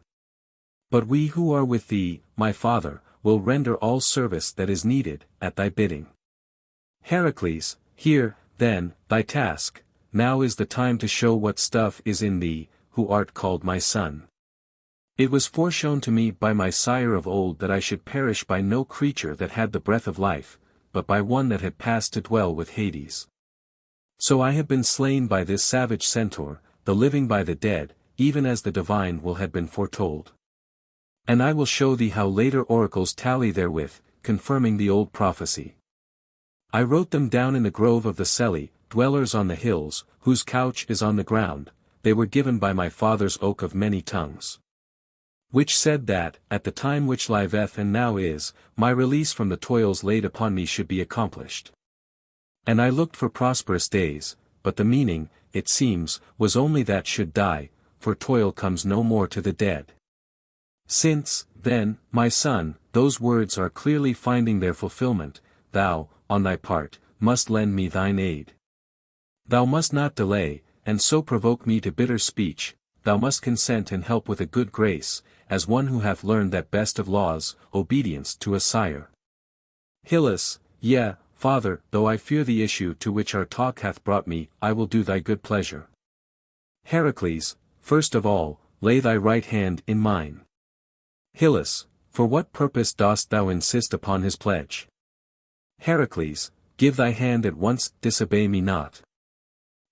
But we who are with thee, my father, will render all service that is needed, at thy bidding. Heracles, hear, then, thy task, now is the time to show what stuff is in thee, who art called my son. It was foreshown to me by my sire of old that I should perish by no creature that had the breath of life, but by one that had passed to dwell with Hades. So I have been slain by this savage centaur, the living by the dead, even as the divine will had been foretold. And I will show thee how later oracles tally therewith, confirming the old prophecy. I wrote them down in the grove of the Selli, dwellers on the hills, whose couch is on the ground, they were given by my father's oak of many tongues. Which said that, at the time which liveth and now is, my release from the toils laid upon me should be accomplished. And I looked for prosperous days, but the meaning, it seems, was only that should die, for toil comes no more to the dead. Since, then, my son, those words are clearly finding their fulfillment, thou, on thy part, must lend me thine aid. Thou must not delay, and so provoke me to bitter speech, thou must consent and help with a good grace, as one who hath learned that best of laws, obedience to a sire. Hylas, yea, father, though I fear the issue to which our talk hath brought me, I will do thy good pleasure. Heracles, first of all, lay thy right hand in mine. Hylas, for what purpose dost thou insist upon his pledge? Heracles, give thy hand at once, disobey me not.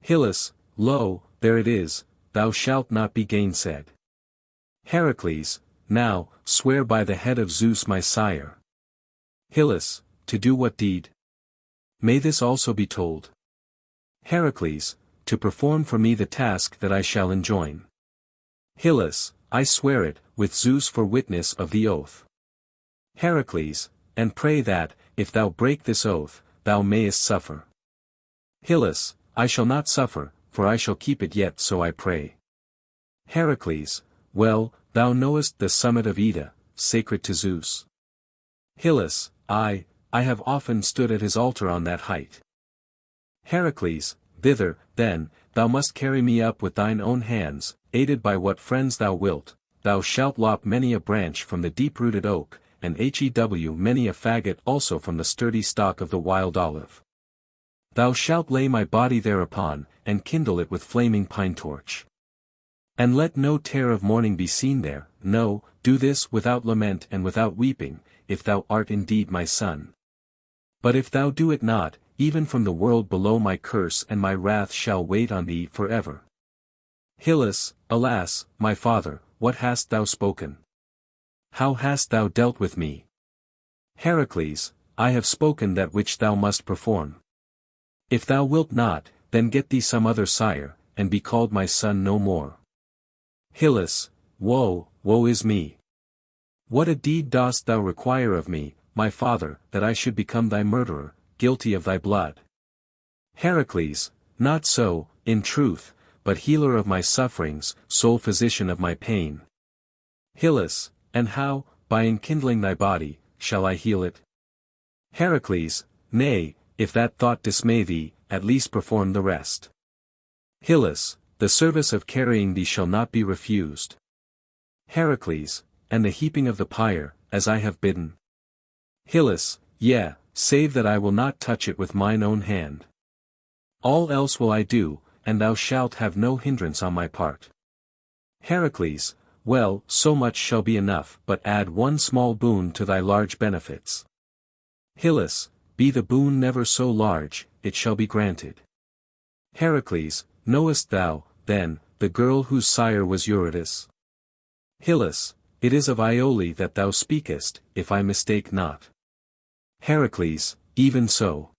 Hylas, lo, there it is, thou shalt not be gainsaid. Heracles, now, swear by the head of Zeus my sire. Hylas, to do what deed? May this also be told. Heracles, to perform for me the task that I shall enjoin. Hylas, I swear it, with Zeus for witness of the oath. Heracles, and pray that, if thou break this oath, thou mayest suffer. Hylas, I shall not suffer, for I shall keep it yet so I pray. Heracles, well, thou knowest the summit of Ida, sacred to Zeus. Hylas, I have often stood at his altar on that height. Heracles, thither, then, thou must carry me up with thine own hands, aided by what friends thou wilt, thou shalt lop many a branch from the deep-rooted oak, and many a faggot also from the sturdy stalk of the wild olive. Thou shalt lay my body thereupon, and kindle it with flaming pine torch. And let no tear of mourning be seen there, no, do this without lament and without weeping, if thou art indeed my son. But if thou do it not, even from the world below my curse and my wrath shall wait on thee forever. Hylas, alas, my father, what hast thou spoken? How hast thou dealt with me? Heracles, I have spoken that which thou must perform. If thou wilt not, then get thee some other sire, and be called my son no more. Hylas, woe is me. What a deed dost thou require of me, my father, that I should become thy murderer, guilty of thy blood? Heracles, not so, in truth, but healer of my sufferings, sole physician of my pain. Hylas, and how, by enkindling thy body, shall I heal it? Heracles, nay, if that thought dismay thee, at least perform the rest. Hylas, the service of carrying thee shall not be refused. Heracles, and the heaping of the pyre, as I have bidden. Hylas, yea, save that I will not touch it with mine own hand. All else will I do, and thou shalt have no hindrance on my part. Heracles, well, so much shall be enough, but add one small boon to thy large benefits. Hylas, be the boon never so large, it shall be granted. Heracles, knowest thou, then, the girl whose sire was Eurytus? Hylas, it is of Iole that thou speakest, if I mistake not. Heracles, even so.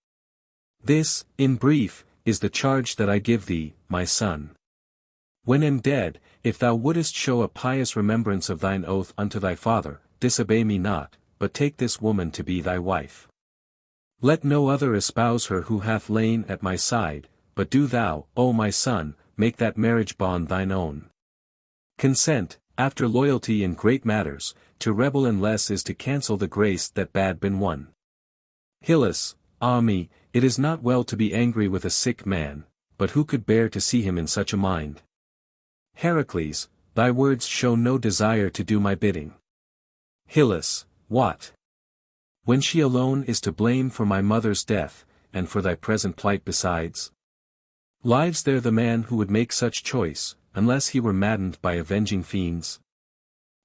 This, in brief, is the charge that I give thee, my son. When am dead, if thou wouldest show a pious remembrance of thine oath unto thy father, disobey me not, but take this woman to be thy wife. Let no other espouse her who hath lain at my side, but do thou, O my son, make that marriage bond thine own. Consent, after loyalty in great matters, to rebel in less is to cancel the grace that bad been won. Hylas, ah me, it is not well to be angry with a sick man, but who could bear to see him in such a mind? Heracles, thy words show no desire to do my bidding. Hylas, what? When she alone is to blame for my mother's death, and for thy present plight besides? Lives there the man who would make such choice, unless he were maddened by avenging fiends?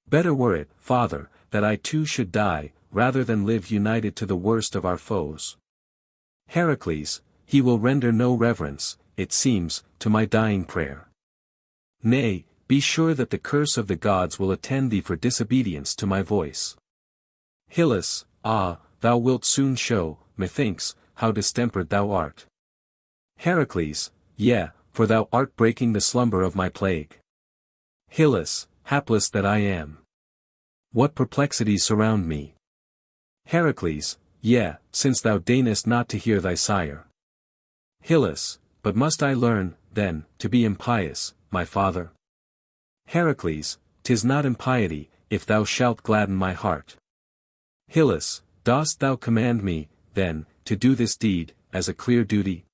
Better were it, father, that I too should die, rather than live united to the worst of our foes. Heracles, he will render no reverence, it seems, to my dying prayer. Nay, be sure that the curse of the gods will attend thee for disobedience to my voice. Hylas, ah, thou wilt soon show, methinks, how distempered thou art. Heracles, yea, for thou art breaking the slumber of my plague. Hylas, hapless that I am. What perplexities surround me. Heracles, yea, since thou deignest not to hear thy sire. Hylas, but must I learn, then, to be impious, my father? Heracles, 'tis not impiety, if thou shalt gladden my heart. Hylas, dost thou command me, then, to do this deed, as a clear duty?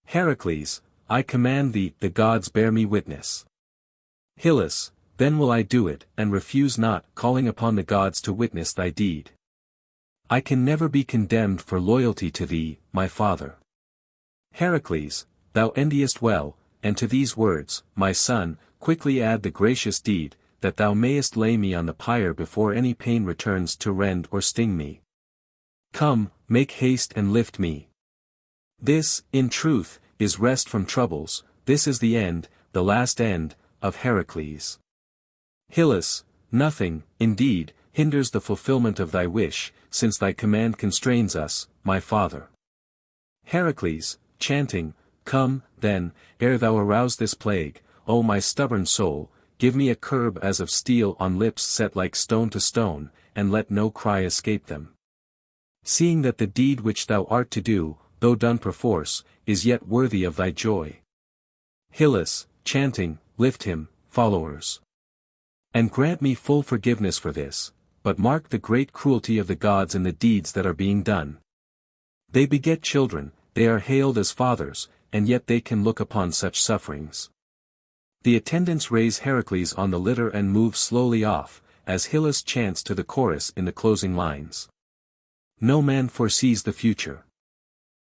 Heracles, I command thee, the gods bear me witness. Hylas, then will I do it, and refuse not, calling upon the gods to witness thy deed. I can never be condemned for loyalty to thee, my father. Heracles, thou endiest well, and to these words, my son, quickly add the gracious deed, that thou mayest lay me on the pyre before any pain returns to rend or sting me. Come, make haste and lift me. This, in truth, is rest from troubles, this is the end, the last end, of Heracles. Hylas, nothing, indeed, hinders the fulfillment of thy wish, since thy command constrains us, my father. Heracles, chanting, come, then, ere thou arouse this plague, O my stubborn soul, give me a curb as of steel on lips set like stone to stone, and let no cry escape them. Seeing that the deed which thou art to do, though done perforce, is yet worthy of thy joy. Hylas, chanting, lift him, followers. And grant me full forgiveness for this, but mark the great cruelty of the gods in the deeds that are being done. They beget children, they are hailed as fathers, and yet they can look upon such sufferings. The attendants raise Heracles on the litter and move slowly off, as Hylas chants to the chorus in the closing lines. No man foresees the future.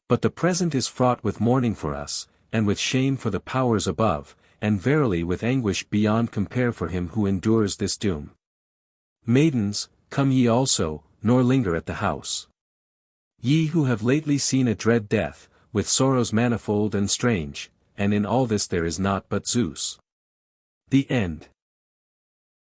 But the present is fraught with mourning for us, and with shame for the powers above, and verily with anguish beyond compare for him who endures this doom. Maidens, come ye also, nor linger at the house. Ye who have lately seen a dread death, with sorrows manifold and strange, and in all this there is naught but Zeus. The end.